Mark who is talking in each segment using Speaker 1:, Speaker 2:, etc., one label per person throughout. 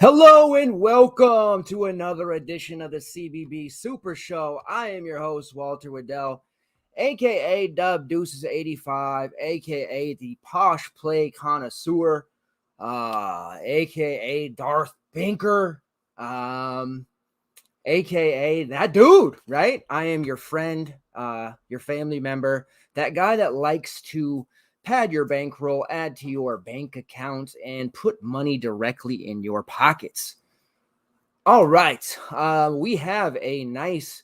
Speaker 1: Hello and welcome to another edition of the CBB Super Show. I am your host, Walter Waddell, aka Dub Deuces 85, aka the Posh Play Connoisseur, aka Darth Binker, aka that dude, right? I am your friend, your family member, that guy that likes to pad your bankroll, add to your bank account, and put money directly in your pockets. All right. We have a nice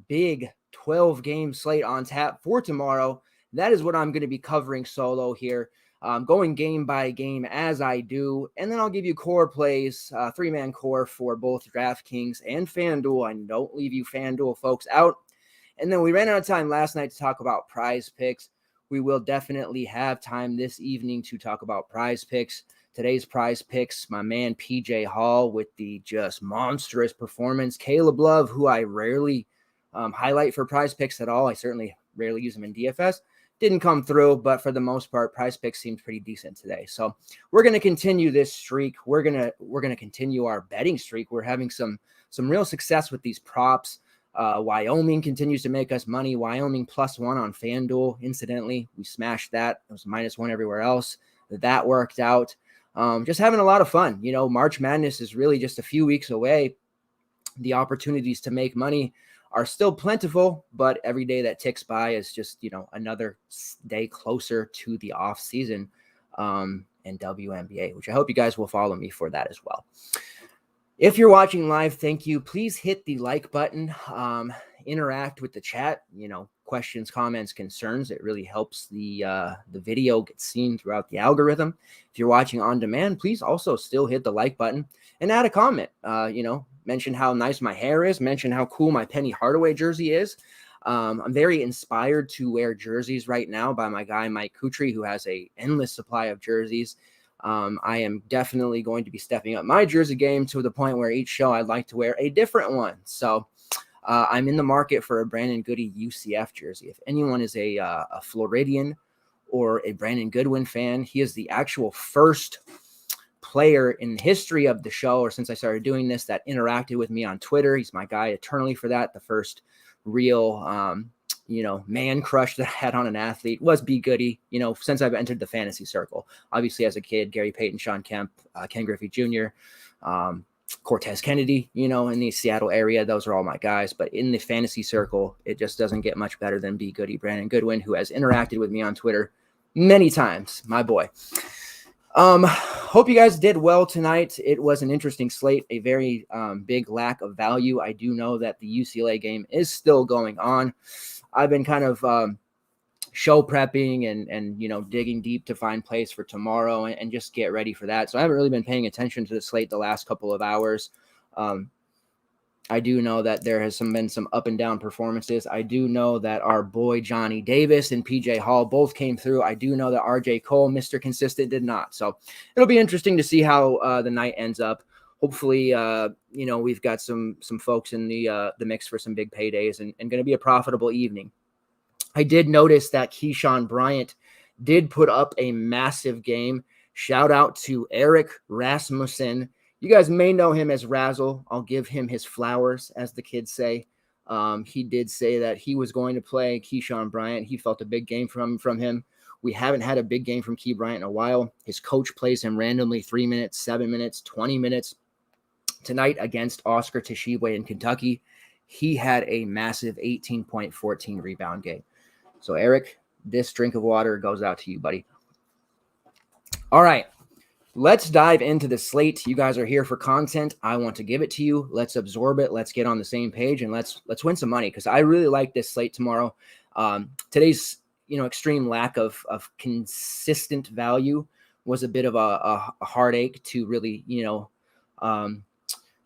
Speaker 1: big 12-game slate on tap for tomorrow. That is what I'm going to be covering solo here, going game by game as I do. And then I'll give you core plays, three-man core for both DraftKings and Fanduel. I don't leave you Fanduel folks out. And then we ran out of time last night to talk about PrizePicks. We will definitely have time this evening to talk about PrizePicks. Today's PrizePicks, my man PJ Hall with the just monstrous performance. Caleb Love, who I rarely highlight for PrizePicks at all. I certainly rarely use him in DFS. Didn't come through, but for the most part, PrizePicks seemed pretty decent today. So we're going to continue this streak. We're gonna continue our betting streak. We're having some real success with these props. Wyoming continues to make us money. Wyoming +1 on FanDuel. Incidentally, we smashed that. It was -1 everywhere else. That worked out. Just having a lot of fun. You know, March Madness is really just a few weeks away. The opportunities to make money are still plentiful, but every day that ticks by is just, you know, another day closer to the off season and WNBA, which I hope you guys will follow me for that as well. If you're watching live, thank you. Please hit the like button, interact with the chat, you know, questions, comments, concerns. It really helps the video get seen throughout the algorithm. If you're watching on demand, please also still hit the like button and add a comment. You know, mention how nice my hair is, mention how cool my Penny Hardaway jersey is. I'm very inspired to wear jerseys right now by my guy, Mike Kutry, who has an endless supply of jerseys. I am definitely going to be stepping up my jersey game to the point where each show I'd like to wear a different one. So I'm in the market for a Brandon Goody UCF jersey. If anyone is a Floridian or a Brandon Goodwin fan, he is the actual first player in the history of the show, or since I started doing this, that interacted with me on Twitter. He's my guy eternally for that. The first real you know, man crush that I had on an athlete was B. Goody, you know, since I've entered the fantasy circle. Obviously, as a kid, Gary Payton, Sean Kemp, Ken Griffey Jr., Cortez Kennedy, you know, in the Seattle area, those are all my guys. But in the fantasy circle, it just doesn't get much better than B. Goody, Brandon Goodwin, who has interacted with me on Twitter many times, my boy. Hope you guys did well tonight. It was an interesting slate, a very big lack of value. I do know that the UCLA game is still going on. I've been kind of show prepping and you know, digging deep to find plays for tomorrow and just get ready for that. So I haven't really been paying attention to the slate the last couple of hours. I do know that there has been some up and down performances. I do know that our boy Johnny Davis and PJ Hall both came through. I do know that RJ Cole, Mr. Consistent, did not. So it'll be interesting to see how the night ends up. Hopefully, you know, we've got some folks in the mix for some big paydays and going to be a profitable evening. I did notice that Keyshawn Bryant did put up a massive game. Shout out to Eric Rasmussen. You guys may know him as Razzle. I'll give him his flowers, as the kids say. He did say that he was going to play Keyshawn Bryant. He felt a big game from him. We haven't had a big game from Key Bryant in a while. His coach plays him randomly 3 minutes, 7 minutes, 20 minutes. Tonight against Oscar Tshiebwe in Kentucky, he had a massive 18.14 rebound game. So, Eric, this drink of water goes out to you, buddy. All right. Let's dive into the slate. You guys are here for content. I want to give it to you. Let's absorb it. Let's get on the same page and let's win some money, because I really like this slate tomorrow. Today's, you know, extreme lack of consistent value was a bit of a heartache to really, you know,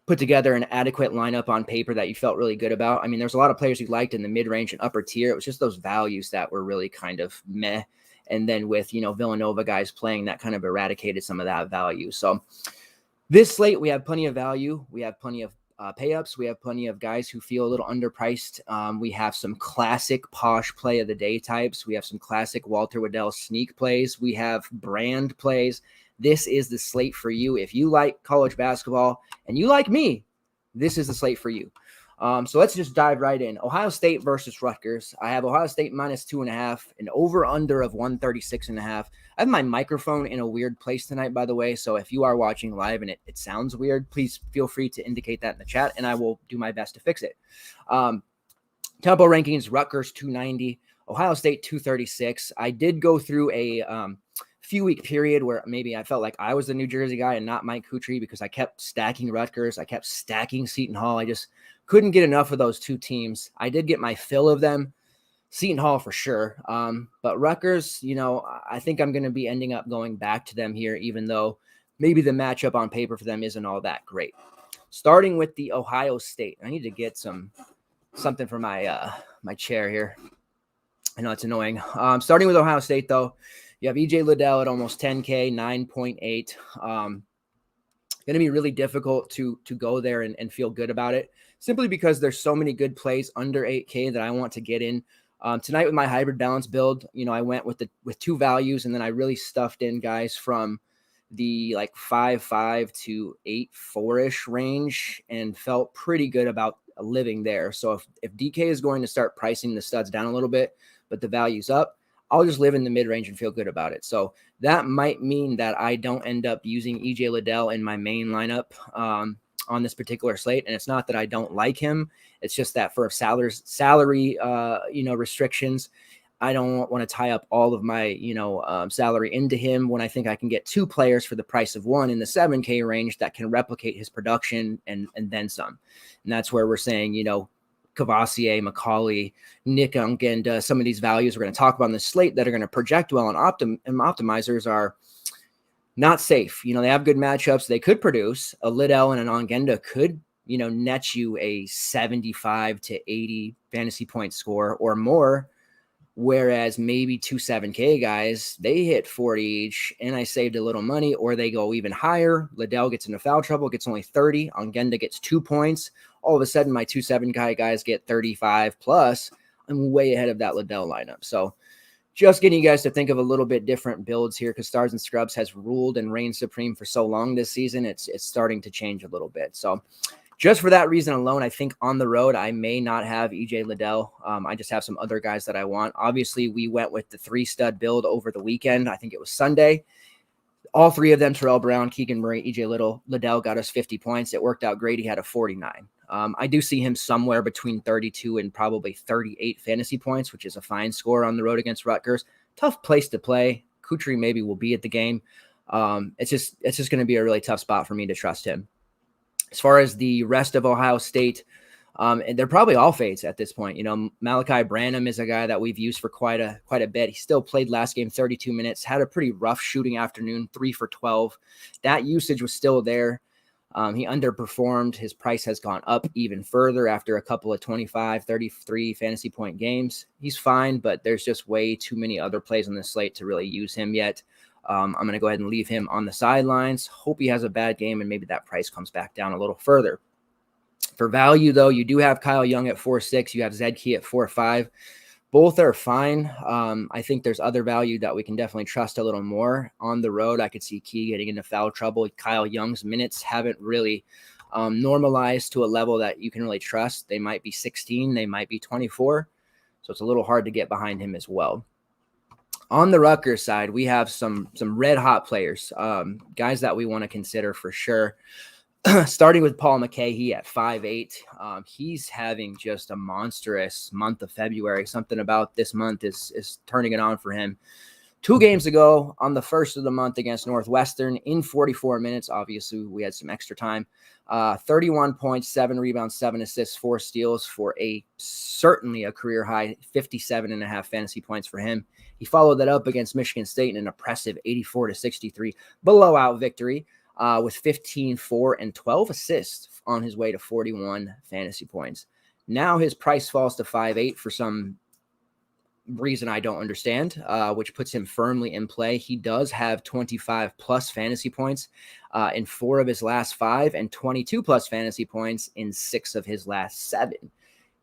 Speaker 1: put together an adequate lineup on paper that you felt really good about. I mean, there's a lot of players you liked in the mid-range and upper tier. It was just those values that were really kind of meh. And then with, you know, Villanova guys playing, that kind of eradicated some of that value. So this slate, we have plenty of value. We have plenty of pay-ups. We have plenty of guys who feel a little underpriced. We have some classic posh play of the day types. We have some classic Walter Waddell sneak plays. We have brand plays this is the slate for you. If you like college basketball and you like me, this is the slate for you. So let's just dive right in. Ohio State versus Rutgers. I have Ohio State -2.5, an over-under of 136.5. I have my microphone in a weird place tonight, by the way. So if you are watching live and it sounds weird, please feel free to indicate that in the chat, and I will do my best to fix it. Tempo rankings, Rutgers 290, Ohio State 236. I did go through a few-week period where maybe I felt like I was the New Jersey guy and not Mike Kutry because I kept stacking Rutgers. I kept stacking Seton Hall. I just couldn't get enough of those two teams. I did get my fill of them. Seton Hall for sure. But Rutgers, I think I'm going to be ending up going back to them here, even though maybe the matchup on paper for them isn't all that great. Starting with the Ohio State. I need to get something for my my chair here. I know it's annoying. Starting with Ohio State, though, you have EJ Liddell at almost 10K, 9.8. Going to be really difficult to go there and feel good about it, simply because there's so many good plays under 8K that I want to get in. Tonight with my hybrid balance build, I went with two values, and then I really stuffed in guys from the 5.5 to 8.4-ish range and felt pretty good about living there. So if DK is going to start pricing the studs down a little bit, but the value's up, I'll just live in the mid-range and feel good about it. So that might mean that I don't end up using EJ Liddell in my main lineup on this particular slate. And it's not that I don't like him. It's just that for salary restrictions, I don't want to tie up all of my, salary into him when I think I can get two players for the price of one in the 7K range that can replicate his production and then some. And that's where we're saying, Cavassier, Mccahey, Nick Ongenda, some of these values we're going to talk about on the slate that are going to project well and optimizers are not safe. They have good matchups. They could produce. A Liddell and an Ongenda could, net you a 75 to 80 fantasy point score or more. Whereas maybe two 7K guys, they hit 40 each and I saved a little money, or they go even higher. Liddell gets into foul trouble, gets only 30. Ongenda gets 2 points. All of a sudden, my two 7K guys get 35 plus. I'm way ahead of that Liddell lineup. So just getting you guys to think of a little bit different builds here, because Stars and Scrubs has ruled and reigned supreme for so long this season. It's starting to change a little bit. So just for that reason alone, I think on the road, I may not have EJ Liddell. I just have some other guys that I want. Obviously, we went with the 3-stud build over the weekend. I think it was Sunday. All three of them, Terrell Brown, Keegan Murray, EJ Liddell, got us 50 points. It worked out great. He had a 49. I do see him somewhere between 32 and probably 38 fantasy points, which is a fine score on the road against Rutgers. Tough place to play. Kutry maybe will be at the game. It's just going to be a really tough spot for me to trust him. As far as the rest of Ohio State, and they're probably all fades at this point. Malachi Branham is a guy that we've used for quite a bit. He still played last game 32 minutes, had a pretty rough shooting afternoon, 3 for 12. That usage was still there. He underperformed. His price has gone up even further after a couple of 25, 33 fantasy point games. He's fine, but there's just way too many other plays on the slate to really use him yet. I'm going to go ahead and leave him on the sidelines. Hope he has a bad game and maybe that price comes back down a little further. For value, though, you do have Kyle Young at 4.6. You have Zed Key at 4.5. Both are fine. I think there's other value that we can definitely trust a little more. On the road, I could see Key getting into foul trouble. Kyle Young's minutes haven't really normalized to a level that you can really trust. They might be 16. They might be 24. So it's a little hard to get behind him as well. On the Rutgers side, we have some red hot players, guys that we want to consider for sure. Starting with Paul Mccahey at 5'8". He's having just a monstrous month of February. Something about this month is turning it on for him. 2 games ago on the first of the month against Northwestern in 44 minutes. Obviously, we had some extra time. 31 points, 7 rebounds, 7 assists, 4 steals for certainly a career high 57.5 fantasy points for him. He followed that up against Michigan State in an impressive 84-63 blowout victory with 15, 4, and 12 assists on his way to 41 fantasy points. Now his price falls to 5'8" for some reason I don't understand, which puts him firmly in play. He does have 25 plus fantasy points in 4 of his last 5 and 22 plus fantasy points in 6 of his last 7.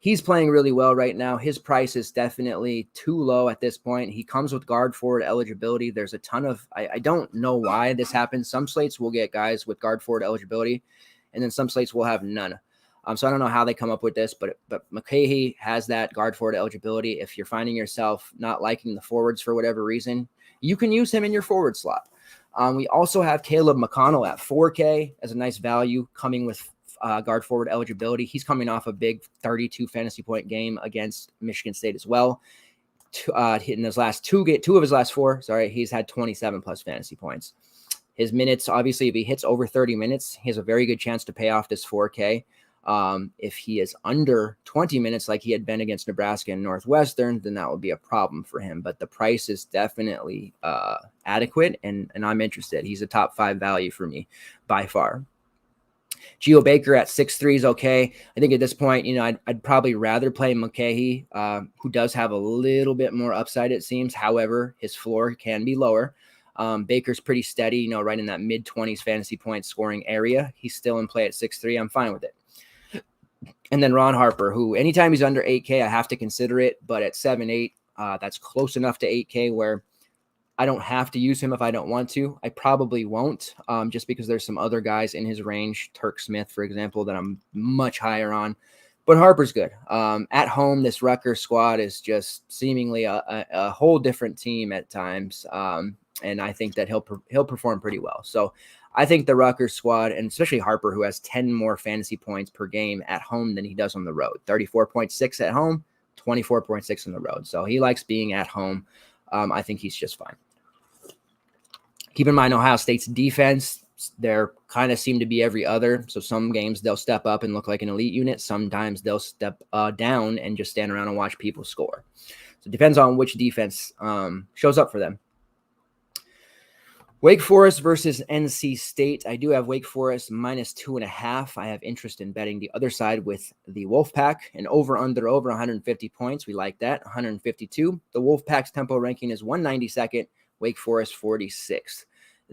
Speaker 1: He's playing really well right now. His price is definitely too low at this point. He comes with guard forward eligibility. There's a ton of, I don't know why this happens. Some slates will get guys with guard forward eligibility, and then some slates will have none. So I don't know how they come up with this, but Mccahey has that guard forward eligibility. If you're finding yourself not liking the forwards for whatever reason, you can use him in your forward slot. We also have Caleb Mcconnell at 4K as a nice value coming with guard forward eligibility. He's coming off a big 32 fantasy point game against Michigan State as well. In his last two of his last four, he's had 27 plus fantasy points. His minutes, obviously, if he hits over 30 minutes, he has a very good chance to pay off this 4K. If he is under 20 minutes, like he had been against Nebraska and Northwestern, then that would be a problem for him. But the price is definitely adequate, and I'm interested. He's a top 5 value for me by far. Geo Baker at 6'3" is okay. I think at this point, I'd probably rather play Mccahey, who does have a little bit more upside, it seems. However, his floor can be lower. Baker's pretty steady, right in that mid-20s fantasy point scoring area. He's still in play at 6'3". I'm fine with it. And then Ron Harper, who anytime he's under 8K, I have to consider it. But at 7'8", that's close enough to 8K where I don't have to use him if I don't want to. I probably won't, just because there's some other guys in his range, Turk Smith, for example, that I'm much higher on. But Harper's good. At home, this Rutgers squad is just seemingly a whole different team at times, and I think that he'll perform pretty well. So I think the Rutgers squad, and especially Harper, who has 10 more fantasy points per game at home than he does on the road, 34.6 at home, 24.6 on the road. So he likes being at home. I think he's just fine. Keep in mind Ohio State's defense, they're kind of seem to be every other. So some games they'll step up and look like an elite unit. Sometimes they'll step down and just stand around and watch people score. So it depends on which defense shows up for them. Wake Forest versus NC State. I do have Wake Forest minus 2.5. I have interest in betting the other side with the Wolfpack, and over 150 points. We like that. 152. The Wolfpack's tempo ranking is 192nd. Wake Forest 46th.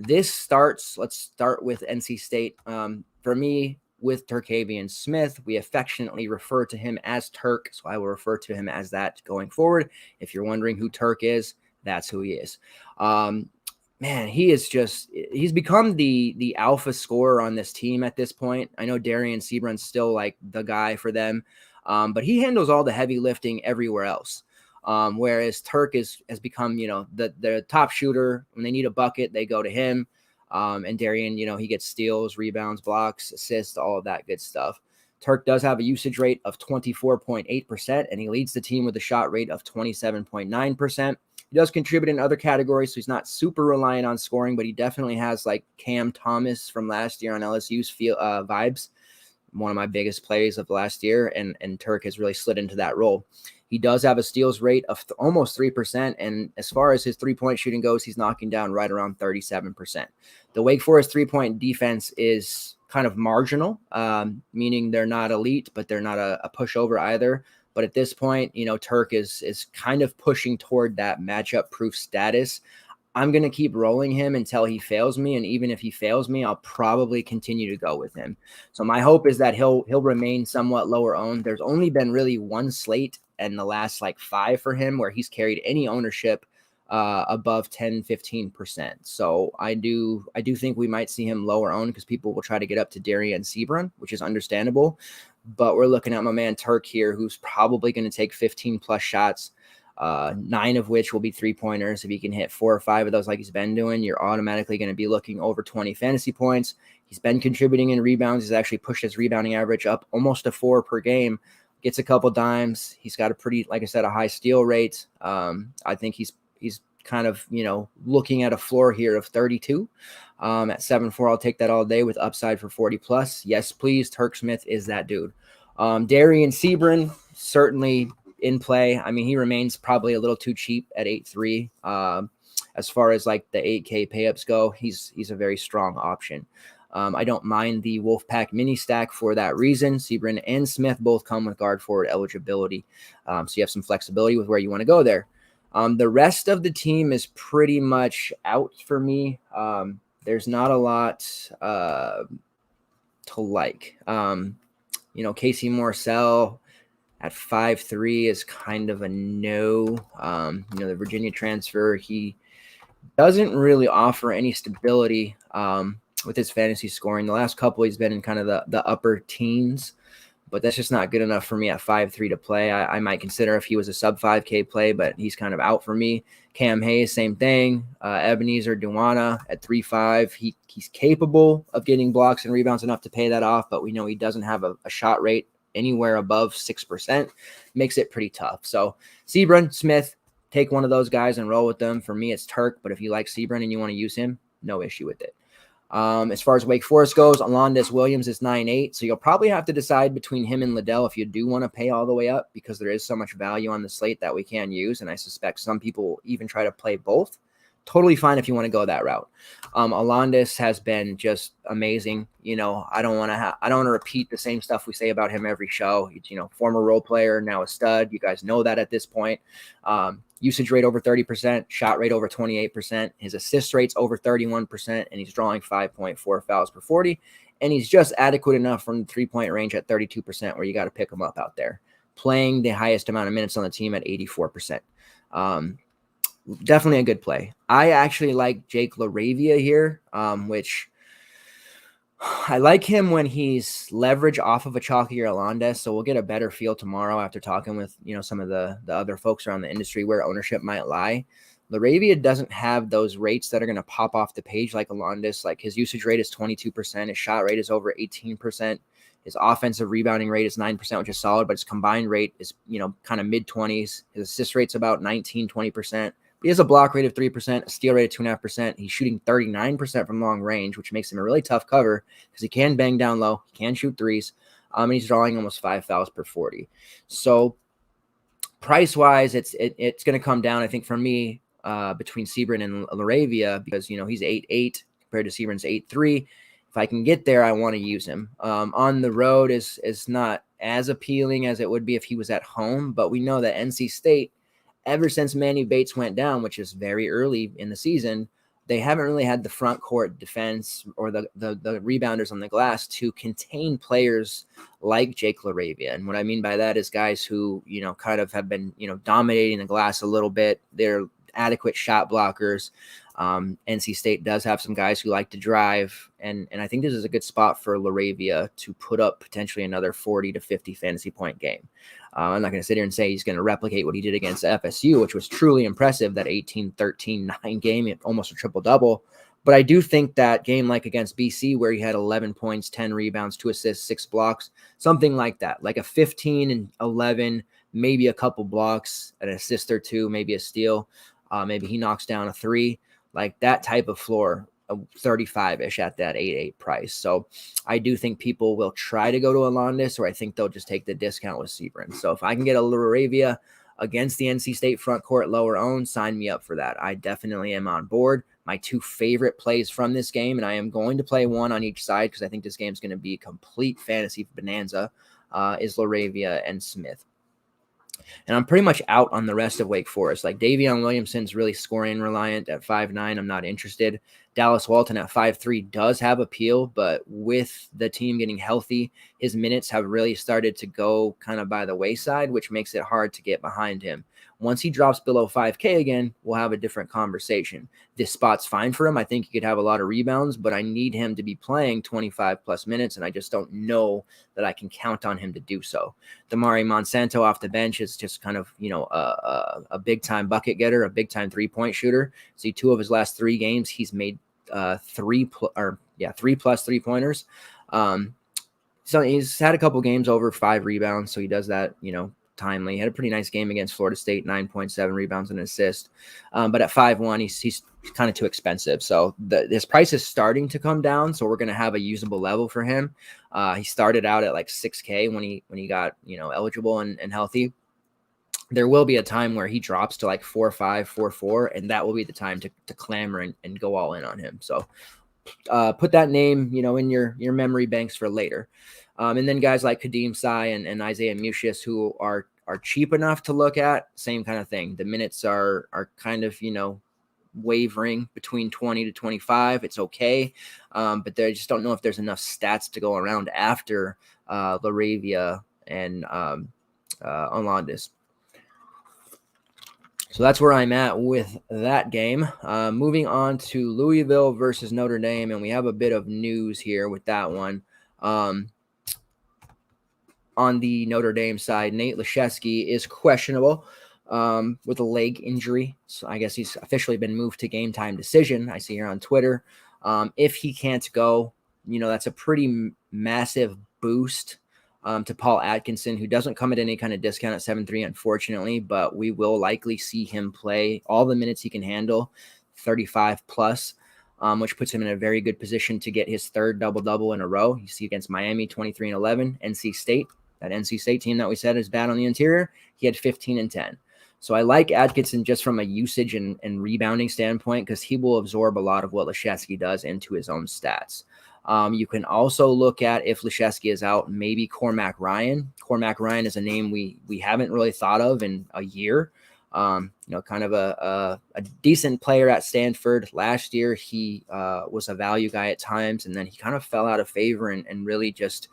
Speaker 1: Let's start with NC State. For me, with Turkavian Smith, we affectionately refer to him as Turk, so I will refer to him as that going forward. If you're wondering who Turk is, that's who he is. Man, he's become the alpha scorer on this team at this point. I know Darian Seabron's still like the guy for them, but he handles all the heavy lifting everywhere else. Whereas Turk has become, the top shooter. When they need a bucket, they go to him. And Darian, he gets steals, rebounds, blocks, assists, all of that good stuff. Turk does have a usage rate of 24.8%, and he leads the team with a shot rate of 27.9%. He does contribute in other categories, so he's not super reliant on scoring, but he definitely has like Cam Thomas from last year on LSU's vibes. One of my biggest plays of last year, and Turk has really slid into that role. He does have a steals rate of almost 3%, and as far as his three-point shooting goes, he's knocking down right around 37%. The Wake Forest three-point defense is kind of marginal, meaning they're not elite, but they're not a pushover either. But at this point, Turk is kind of pushing toward that matchup-proof status. I'm going to keep rolling him until he fails me, and even if he fails me, I'll probably continue to go with him. So my hope is that he'll remain somewhat lower owned. There's only been really one slate in the last 5 for him where he's carried any ownership above 10-15%. So I do think we might see him lower owned because people will try to get up to Darian Seabron, which is understandable. But we're looking at my man Turk here, who's probably going to take 15 plus shots, 9 of which will be 3-pointers. If he can hit 4 or 5 of those like he's been doing, you're automatically going to be looking over 20 fantasy points. He's been contributing in rebounds. He's actually pushed his rebounding average up almost a 4 per game. Gets a couple dimes. He's got a pretty, like I said, a high steal rate. I think he's kind of, looking at a floor here of 32. At 7.4, I'll take that all day with upside for 40 plus. Yes, please. Turk Smith is that dude. Darian Seabron, certainly in play. I mean, he remains probably a little too cheap at 8.3. As far as the 8K payups go, he's a very strong option. I don't mind the Wolfpack mini stack for that reason. Seabron and Smith both come with guard forward eligibility. So you have some flexibility with where you want to go there. The rest of the team is pretty much out for me. There's not a lot to like. Casey Morcell, at 5'3" is kind of a no. The Virginia transfer, he doesn't really offer any stability with his fantasy scoring. The last couple, he's been in kind of the upper teens, but that's just not good enough for me at 5'3" to play. I might consider if he was a sub 5K play, but he's kind of out for me. Cam Hayes, same thing. Ebenezer Duana at 3'5". He's capable of getting blocks and rebounds enough to pay that off, but we know he doesn't have a shot rate anywhere above 6%. Makes it pretty tough. So Sebron, Smith, take one of those guys and roll with them. For me, it's Turk, but if you like Sebron and you want to use him, no issue with it. As far as Wake Forest goes, Alondes Williams is 9'8", so you'll probably have to decide between him and Liddell if you do want to pay all the way up, because there is so much value on the slate that we can use, and I suspect some people will even try to play both. Totally fine if you want to go that route. Alondes has been just amazing. I don't want to repeat the same stuff we say about him every show. He's, former role player, now a stud. You guys know that at this point. Usage rate over 30%, shot rate over 28%. His assist rate's over 31%, and he's drawing 5.4 fouls per 40. And he's just adequate enough from the three-point range at 32% where you got to pick him up out there. Playing the highest amount of minutes on the team at 84%. Definitely a good play. I actually like Jake LaRavia here, which I like him when he's leverage off of a chalkier Alondes. So we'll get a better feel tomorrow after talking with, some of the other folks around the industry where ownership might lie. LaRavia doesn't have those rates that are going to pop off the page like Alondes. Like his usage rate is 22%. His shot rate is over 18%. His offensive rebounding rate is 9%, which is solid, but his combined rate is, kind of mid-20s. His assist rate's about 19, 20%. He has a block rate of 3%, a steal rate of 2.5%. He's shooting 39% from long range, which makes him a really tough cover because he can bang down low. He can shoot threes. And he's drawing almost 5 fouls per 40. So price-wise, it's going to come down, I think, for me, between Sebron and LaRavia because, he's 8'8" compared to Sebron's 8'3". If I can get there, I want to use him. On the road is not as appealing as it would be if he was at home, but we know that NC State, ever since Manny Bates went down, which is very early in the season, they haven't really had the front court defense or the rebounders on the glass to contain players like Jake LaRavia. And what I mean by that is guys who, kind of have been, dominating the glass a little bit. They're adequate shot blockers. NC State does have some guys who like to drive, and I think this is a good spot for LaRavia to put up potentially another 40 to 50 fantasy point game. I'm not going to sit here and say he's going to replicate what he did against FSU, which was truly impressive, that 18-13-9 game, almost a triple-double. But I do think that game like against BC where he had 11 points, 10 rebounds, 2 assists, 6 blocks, something like that, like a 15-11, maybe a couple blocks, an assist or 2, maybe a steal. Maybe he knocks down a 3, like that type of floor, 35-ish at that 8.8 price. So I do think people will try to go to Alondes, or I think they'll just take the discount with Sebron. So if I can get a LaRavia against the NC State front court lower owned, sign me up for that. I definitely am on board. My 2 favorite plays from this game, and I am going to play one on each side because I think this game is going to be a complete fantasy bonanza, is LaRavia and Smith. And I'm pretty much out on the rest of Wake Forest. Like Davion Williamson's really scoring reliant at 5'9". I'm not interested. Dallas Walton at 5'3" does have appeal, but with the team getting healthy, his minutes have really started to go kind of by the wayside, which makes it hard to get behind him. Once he drops below 5K again, we'll have a different conversation. This spot's fine for him. I think he could have a lot of rebounds, but I need him to be playing 25 plus minutes, and I just don't know that I can count on him to do so. Damari Monsanto off the bench is just kind of, a big-time bucket getter, a big-time three-point shooter. See, 2 of his last 3 games, he's made 3 plus three-pointers. So he's had a couple games over 5 rebounds, so he does that, timely. He had a pretty nice game against Florida State, 9.7 rebounds and an assist. But at 5'1", he's kind of too expensive. So his price is starting to come down. So we're going to have a usable level for him. He started out at like 6K when he got, eligible and healthy. There will be a time where he drops to like 4.5, 4.4, and that will be the time to clamor and go all in on him. So put that name, in your memory banks for later. And then guys like Kadeem Sy and Isaiah Mucius, who are cheap enough to look at, same kind of thing. The minutes are kind of, wavering between 20 to 25. It's okay. But they just don't know if there's enough stats to go around after LaRavia and Unlondis. So that's where I'm at with that game. Moving on to Louisville versus Notre Dame, and we have a bit of news here with that one. On the Notre Dame side, Nate Laszewski is questionable with a leg injury. So I guess he's officially been moved to game time decision. I see here on Twitter. If he can't go, that's a pretty massive boost to Paul Atkinson, who doesn't come at any kind of discount at 7-3, unfortunately, but we will likely see him play all the minutes he can handle, 35 plus, which puts him in a very good position to get his third double-double in a row. You see against Miami, 23-11, NC State, that NC State team that we said is bad on the interior, he had 15 and 10. So I like Atkinson just from a usage and rebounding standpoint because he will absorb a lot of what Laszewski does into his own stats. You can also look at, if Laszewski is out, maybe Cormac Ryan. Cormac Ryan is a name we haven't really thought of in a year. Kind of a decent player at Stanford. Last year, he was a value guy at times, and then he kind of fell out of favor and really just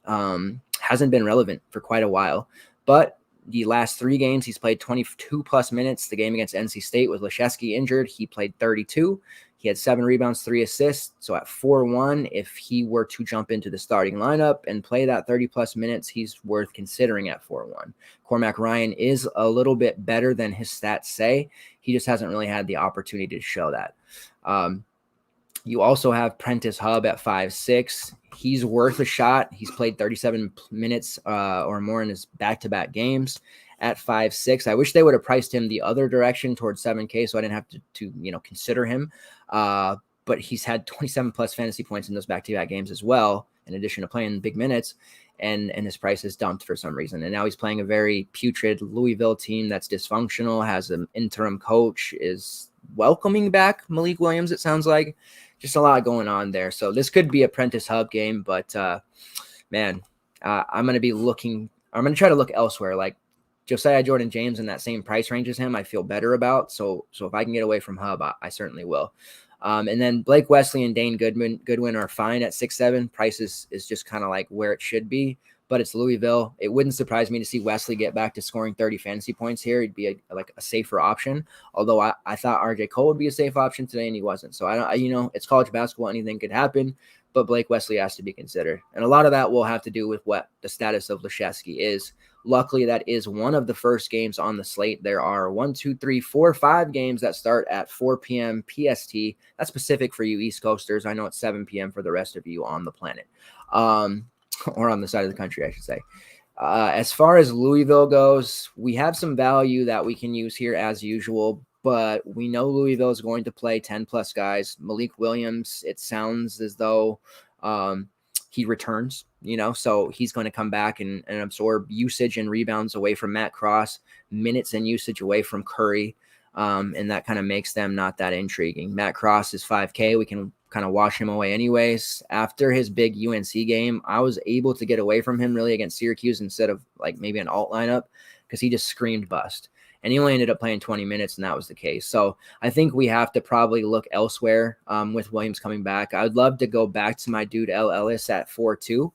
Speaker 1: hasn't been relevant for quite a while. But the last 3 games, he's played 22 plus minutes. The game against NC State with Laszewski injured, he played 32. He had 7 rebounds, 3 assists. So at 4-1, if he were to jump into the starting lineup and play that 30-plus minutes, he's worth considering at 4-1. Cormac Ryan is a little bit better than his stats say. He just hasn't really had the opportunity to show that. You also have Prentice Hub at 5'6". He's worth a shot. He's played 37 minutes or more in his back-to-back games at 5'6". I wish they would have priced him the other direction towards 7K so I didn't have to consider him. But he's had 27 plus fantasy points in those back-to-back games as well, in addition to playing big minutes, and his price is dumped for some reason. And now he's playing a very putrid Louisville team that's dysfunctional, has an interim coach, is welcoming back Malik Williams, it sounds like. Just a lot going on there. So this could be a Prentice Hub game, but I'm going to try to look elsewhere. Like Josiah Jordan-James in that same price range as him, I feel better about. So if I can get away from Hub, I certainly will. And then Blake Wesley and Dane Goodwin are fine at 6-7. Price is just kind of like where it should be, but it's Louisville. It wouldn't surprise me to see Wesley get back to scoring 30 fantasy points here. He'd be a safer option. Although I thought RJ Cole would be a safe option today, and he wasn't. So it's college basketball. Anything could happen, but Blake Wesley has to be considered. And a lot of that will have to do with what the status of Laszewski is. Luckily, that is one of the first games on the slate. There are 5 games that start at 4 p.m. PST. That's Pacific for you East Coasters. I know it's 7 p.m. for the rest of you on the planet. Or on the side of the country, I should say. As far as Louisville goes, we have some value that we can use here as usual, but we know Louisville is going to play 10-plus guys. Malik Williams, it sounds as though he returns, so he's going to come back and absorb usage and rebounds away from Matt Cross, minutes and usage away from Curry, and that kind of makes them not that intriguing. Matt Cross is 5K. We can kind of wash him away anyways. After his big UNC game, I was able to get away from him really against Syracuse instead of like maybe an alt lineup because he just screamed bust. And he only ended up playing 20 minutes, and that was the case. So I think we have to probably look elsewhere with Williams coming back. I would love to go back to my dude L. Ellis at 4-2.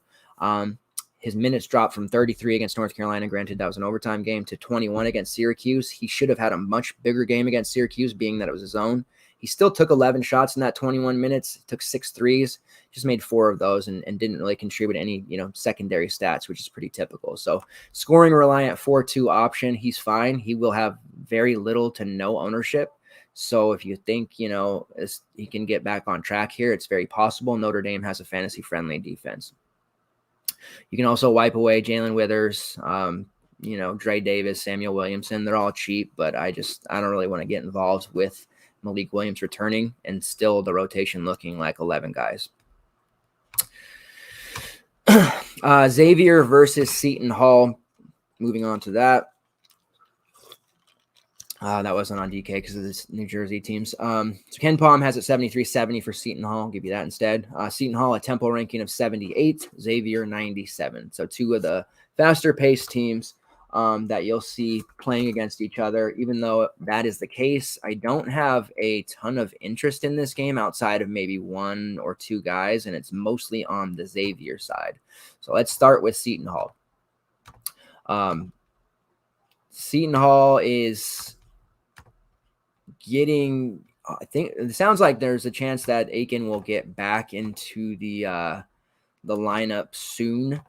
Speaker 1: His minutes dropped from 33 against North Carolina. Granted, that was an overtime game, to 21 against Syracuse. He should have had a much bigger game against Syracuse, being that it was his own. He still took 11 shots in that 21 minutes, took 6 threes, just made 4 of those and didn't really contribute any, secondary stats, which is pretty typical. So scoring reliant 4-2 option, he's fine. He will have very little to no ownership. So if you think, he can get back on track here, it's very possible. Notre Dame has a fantasy-friendly defense. You can also wipe away Jalen Withers, Dre Davis, Samuel Williamson. They're all cheap, but I don't really want to get involved with Malik Williams returning and still the rotation looking like 11 guys. Xavier versus Seton Hall. Moving on to that. That wasn't on DK because of the New Jersey teams. So Ken Palm has it 73-70 for Seton Hall. I'll give you that instead. Seton Hall, a tempo ranking of 78, Xavier 97. So 2 of the faster paced teams that you'll see playing against each other. Even though that is the case, I don't have a ton of interest in this game outside of maybe 1 or 2 guys, and it's mostly on the Xavier side. So let's start with Seton Hall. Seton Hall is getting, I think it sounds like there's a chance that Aiken will get back into the lineup soon.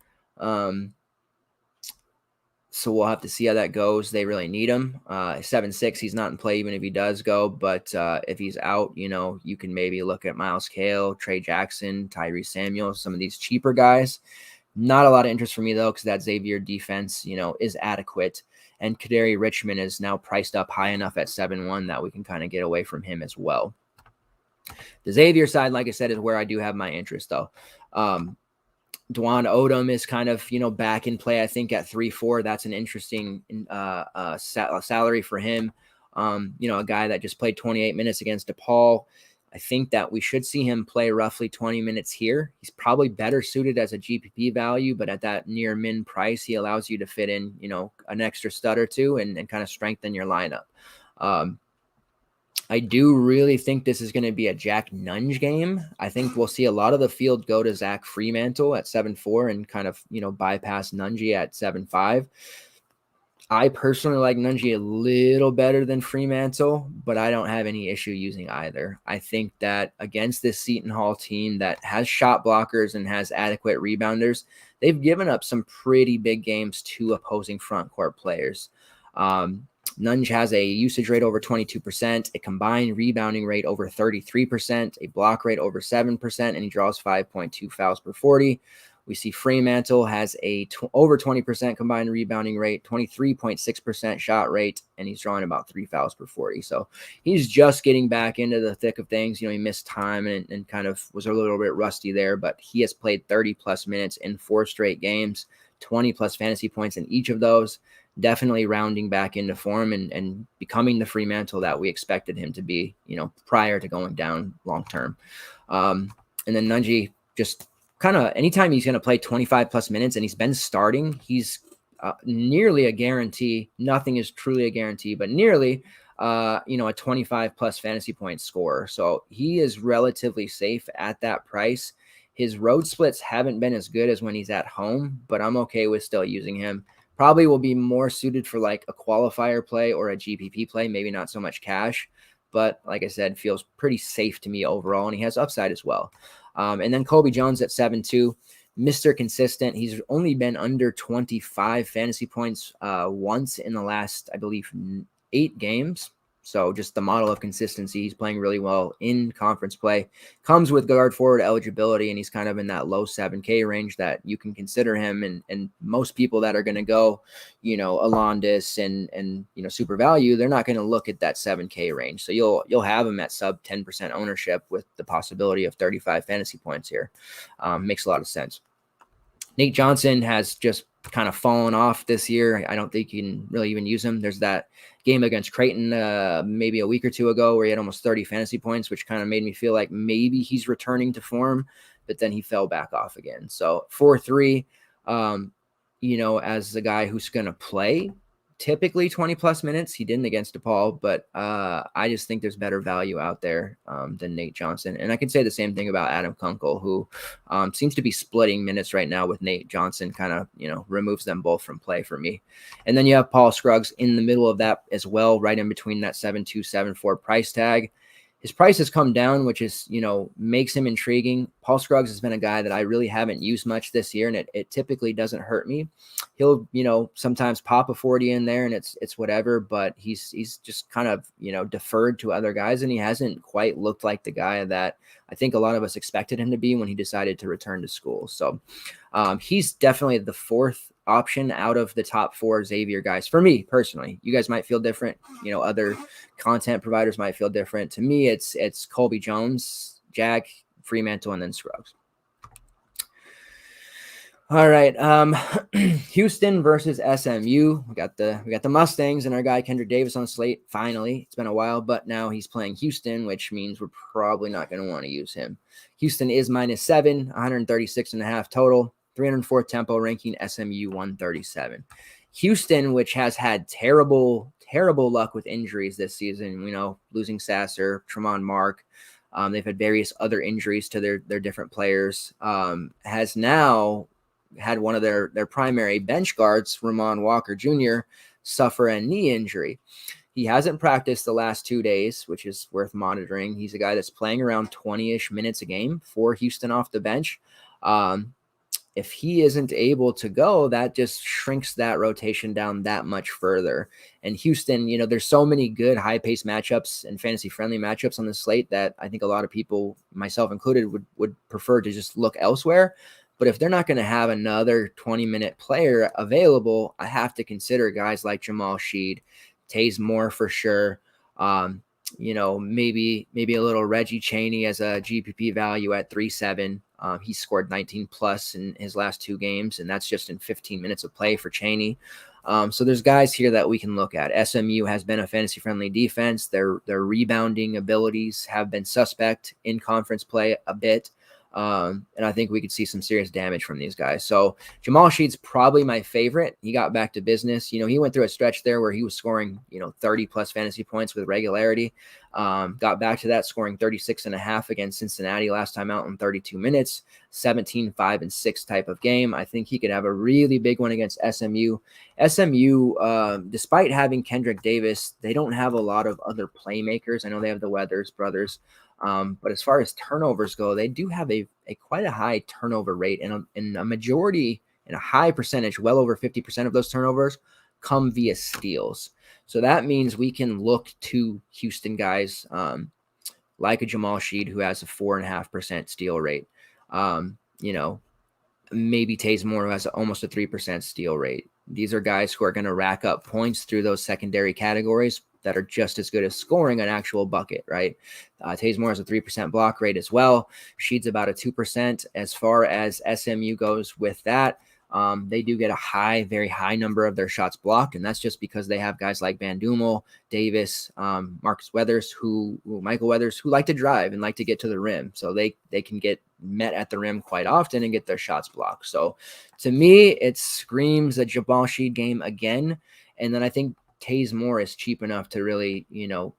Speaker 1: So we'll have to see how that goes. They really need him. 7'6", he's not in play even if he does go. But if he's out, you can maybe look at Miles Cale, Trey Jackson, Tyrese Samuel, some of these cheaper guys. Not a lot of interest for me, though, because that Xavier defense, is adequate. And Kaderi Richmond is now priced up high enough at 7-1 that we can kind of get away from him as well. The Xavier side, like I said, is where I do have my interest, though. Dwan Odom is kind of, back in play, I think, at 3-4. That's an interesting salary for him. A guy that just played 28 minutes against DePaul. I think that we should see him play roughly 20 minutes here. He's probably better suited as a GPP value, but at that near min price, he allows you to fit in, an extra stud or two and kind of strengthen your lineup. I do really think this is going to be a Jack Nunge game. I think we'll see a lot of the field go to Zach Fremantle at 7-4 and kind of, bypass Nunge at 7-5. I personally like Nunge a little better than Fremantle, but I don't have any issue using either. I think that against this Seton Hall team that has shot blockers and has adequate rebounders, they've given up some pretty big games to opposing front court players. Nunge has a usage rate over 22%, a combined rebounding rate over 33%, a block rate over 7%, and he draws 5.2 fouls per 40. We see Fremantle has a over 20% combined rebounding rate, 23.6% shot rate, and he's drawing about 3 fouls per 40. So he's just getting back into the thick of things. He missed time and kind of was a little bit rusty there, but he has played 30-plus minutes in 4 straight games, 20-plus fantasy points in each of those. Definitely rounding back into form and becoming the Fremantle that we expected him to be, prior to going down long term. And then Nunge, just kind of anytime he's going to play 25 plus minutes and he's been starting, he's nearly a guarantee. Nothing is truly a guarantee, but nearly, a 25 plus fantasy point scorer. So he is relatively safe at that price. His road splits haven't been as good as when he's at home, but I'm okay with still using him. Probably will be more suited for like a qualifier play or a GPP play, maybe not so much cash, but like I said, feels pretty safe to me overall, and he has upside as well. And then Colby Jones at 7-2, Mr. Consistent. He's only been under 25 fantasy points once in the last, I believe, 8 games. So just the model of consistency. He's playing really well in conference play. Comes with guard forward eligibility, and he's kind of in that low 7K range that you can consider him. And most people that are going to go, Alondis and super value, they're not going to look at that 7K range. So you'll have him at sub 10% ownership with the possibility of 35 fantasy points here. Makes a lot of sense. Nate Johnson has just kind of fallen off this year. I don't think you can really even use him. There's that game against Creighton maybe a week or two ago where he had almost 30 fantasy points, which kind of made me feel like maybe he's returning to form, but then he fell back off again. So 4-3, as the guy who's going to play typically 20 plus minutes. He didn't against DePaul, but I just think there's better value out there than Nate Johnson. And I can say the same thing about Adam Kunkel, who seems to be splitting minutes right now with Nate Johnson, kind of, removes them both from play for me. And then you have Paul Scruggs in the middle of that as well, right in between that 7-2, 7-4 price tag. His price has come down, which is, makes him intriguing. Paul Scruggs has been a guy that I really haven't used much this year, and it typically doesn't hurt me. He'll, sometimes pop a 40 in there and it's whatever, but he's just kind of, deferred to other guys, and he hasn't quite looked like the guy that I think a lot of us expected him to be when he decided to return to school. So he's definitely the 4th option out of the top 4 Xavier guys for me personally. You guys might feel different. Other content providers might feel different. To me, it's Colby Jones, Jack, Fremantle, and then Scruggs. All right. Houston versus SMU. We got the Mustangs and our guy Kendrick Davis on the slate. Finally, it's been a while, but now he's playing Houston, which means we're probably not going to want to use him. Houston is -7, 136.5 total. 304 tempo ranking, SMU 137. Houston, which has had terrible luck with injuries this season, losing Sasser, Tremont Mark. They've had various other injuries to their different players. Has now had one of their primary bench guards, Ramon Walker Jr., suffer a knee injury. He hasn't practiced the last 2 days, which is worth monitoring. He's a guy that's playing around 20-ish minutes a game for Houston off the bench. If he isn't able to go, that just shrinks that rotation down that much further. And Houston, there's so many good high-paced matchups and fantasy-friendly matchups on the slate that I think a lot of people, myself included, would prefer to just look elsewhere. But if they're not going to have another 20-minute player available, I have to consider guys like Jamal Sheed, Taze Moore for sure. Maybe a little Reggie Chaney as a GPP value at 3.7. He scored 19 plus in his last 2 games, and that's just in 15 minutes of play for Chaney. So there's guys here that we can look at. SMU has been a fantasy-friendly defense. Their rebounding abilities have been suspect in conference play a bit. And I think we could see some serious damage from these guys. So Jamal Sheed's probably my favorite. He got back to business. He went through a stretch there where he was scoring, 30 plus fantasy points with regularity. Got back to that, scoring 36.5 against Cincinnati last time out in 32 minutes, 17, 5, and 6 type of game. I think he could have a really big one against SMU. SMU, despite having Kendrick Davis, they don't have a lot of other playmakers. I know they have the Weathers brothers. But as far as turnovers go, they do have a quite a high turnover rate, and a majority and a high percentage, well over 50% of those turnovers come via steals. So that means we can look to Houston guys like a Jamal Sheed, who has a 4.5% steal rate. Maybe Taze Moore, who has almost a 3% steal rate. These are guys who are going to rack up points through those secondary categories that are just as good as scoring an actual bucket, right? Taze Moore has a 3% block rate as well. Sheed's about a 2%. As far as SMU goes with that, they do get a very high number of their shots blocked, and that's just because they have guys like Van Dummel, Davis, Michael Weathers, who like to drive and like to get to the rim. So they can get met at the rim quite often and get their shots blocked. So to me, it screams a Jamal Sheed game again. And then I think Taze Moore is cheap enough to really,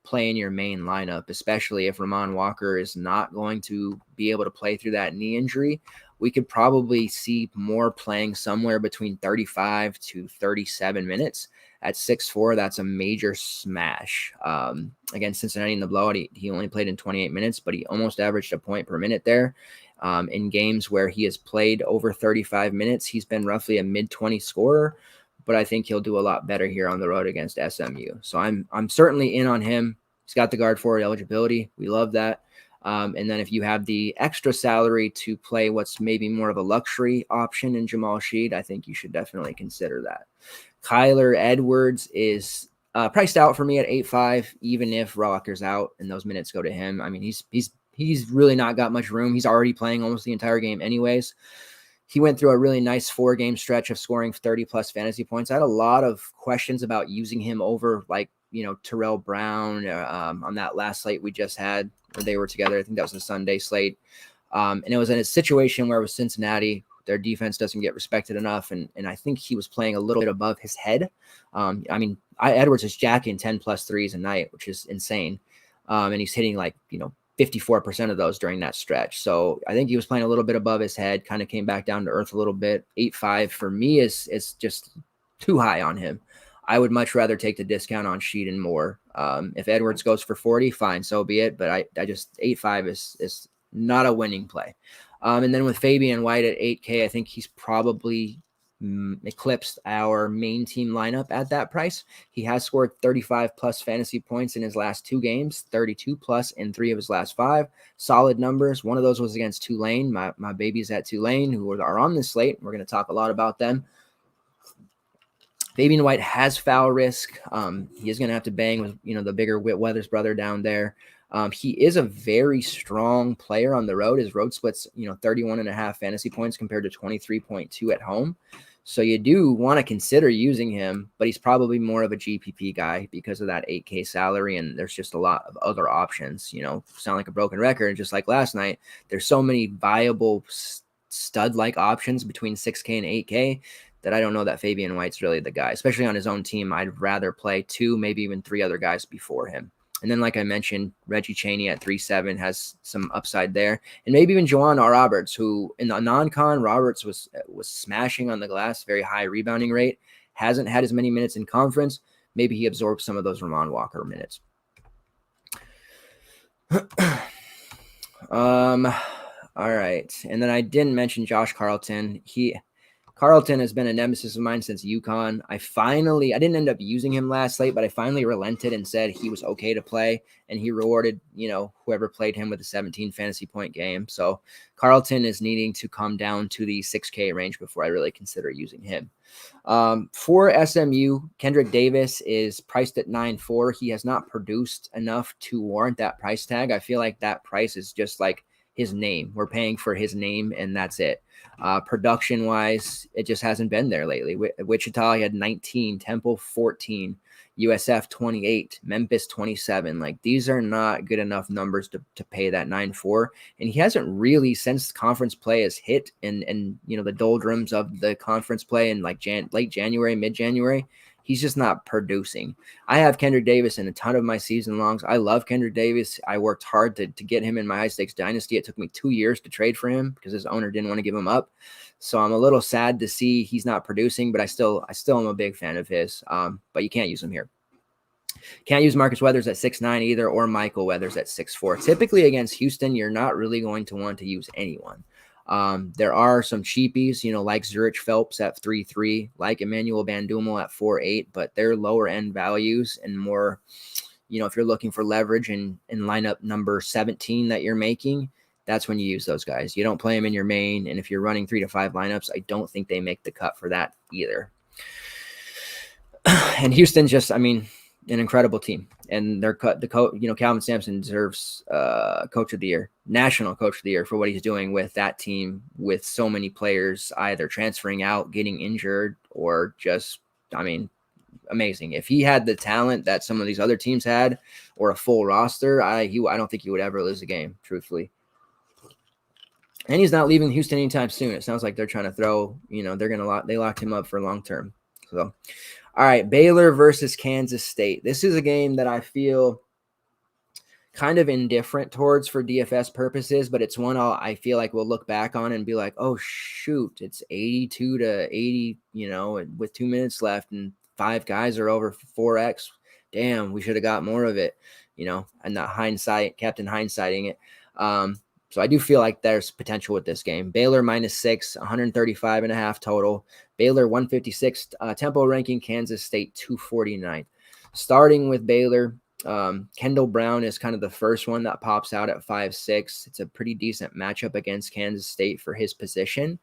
Speaker 1: play in your main lineup, especially if Ramon Walker is not going to be able to play through that knee injury. We could probably see Moore playing somewhere between 35 to 37 minutes. At 6'4", that's a major smash. Against Cincinnati in the blowout, he only played in 28 minutes, but he almost averaged a point per minute there. In games where he has played over 35 minutes, he's been roughly a mid-20 scorer, but I think he'll do a lot better here on the road against SMU. So I'm certainly in on him. He's got the guard forward eligibility. We love that. And then if you have the extra salary to play what's maybe more of a luxury option in Jamal Sheed, I think you should definitely consider that. Kyler Edwards is priced out for me at 8.5, even if Rutgers out and those minutes go to him. I mean, he's really not got much room. He's already playing almost the entire game anyways. He went through a really nice 4-game stretch of scoring 30-plus fantasy points. I had a lot of questions about using him over, Terrell Brown on that last slate we just had where they were together. I think that was the Sunday slate. And it was in a situation where with Cincinnati, their defense doesn't get respected enough, and I think he was playing a little bit above his head. Edwards is jacking 10-plus threes a night, which is insane. And he's hitting 54% of those during that stretch. So I think he was playing a little bit above his head, kind of came back down to earth a little bit. 8.5 for me is just too high on him. I would much rather take the discount on Sheed and Moore. If Edwards goes for 40, fine, so be it. But I just 8.5 is not a winning play. And then with Fabian White at 8K, I think he's probably eclipsed our main team lineup at that price. He has scored 35 plus fantasy points in his last 2 games, 32 plus in 3 of his last 5. Solid numbers. One of those was against Tulane. My babies at Tulane, who are on this slate. We're going to talk a lot about them. Fabian White has foul risk. He is going to have to bang with, the bigger Weathers brother down there. He is a very strong player on the road. His road splits, 31.5 fantasy points compared to 23.2 at home. So you do want to consider using him, but he's probably more of a GPP guy because of that 8K salary. And there's just a lot of other options, sound like a broken record. Just like last night, there's so many viable stud-like options between 6K and 8K that I don't know that Fabian White's really the guy, especially on his own team. I'd rather play 2, maybe even 3 other guys before him. And then, like I mentioned, Reggie Chaney at 3.7 has some upside there. And maybe even Juwan Roberts, who in the non-con, Roberts was smashing on the glass, very high rebounding rate, hasn't had as many minutes in conference. Maybe he absorbs some of those Ramon Walker minutes. All right. And then I didn't mention Josh Carlton. Carlton has been a nemesis of mine since UConn. I didn't end up using him last slate, but I finally relented and said he was okay to play, and he rewarded, whoever played him with a 17 fantasy point game. So Carlton is needing to come down to the 6K range before I really consider using him. For SMU, Kendrick Davis is priced at 9.4. He has not produced enough to warrant that price tag. I feel like that price is just like his name. We're paying for his name, and that's it. Production wise, it just hasn't been there lately. Wichita, he had 19, Temple 14, USF 28, Memphis 27. Like, these are not good enough numbers to pay that 9.4. And he hasn't really, since conference play has hit and the doldrums of the conference play in like late January, mid-January, he's just not producing. I have Kendrick Davis in a ton of my season longs. I love Kendrick Davis. I worked hard to get him in my high stakes dynasty. It took me 2 years to trade for him because his owner didn't want to give him up. So I'm a little sad to see he's not producing, but I still am a big fan of his. But you can't use him here. Can't use Marcus Weathers at 6'9" either, or Michael Weathers at 6'4". Typically against Houston, you're not really going to want to use anyone. There are some cheapies, like Zurich Phelps at 3.3, like Emmanuel Bandumel at 4.8, but they're lower end values and more, if you're looking for leverage in lineup number 17 that you're making, that's when you use those guys. You don't play them in your main. And if you're running 3 to 5 lineups, I don't think they make the cut for that either. And Houston's just, an incredible team, and they're Calvin Sampson deserves coach of the year, national coach of the year, for what he's doing with that team, with so many players either transferring out, getting injured, or just, amazing. If he had the talent that some of these other teams had, or a full roster, I don't think he would ever lose a game, truthfully. And he's not leaving Houston anytime soon. It sounds like they're trying to throw, they locked him up for long term. So, all right, Baylor versus Kansas State. This is a game that I feel kind of indifferent towards for DFS purposes, but it's one I feel like we'll look back on and be like, oh, shoot, it's 82 to 80, with 2 minutes left and 5 guys are over 4X. Damn, we should have got more of it, and not Captain Hindsighting it. So I do feel like there's potential with this game. Baylor -6, 135.5 total. Baylor 156 tempo ranking, Kansas State 249. Starting with Baylor, Kendall Brown is kind of the first one that pops out at 5'6". It's a pretty decent matchup against Kansas State for his position.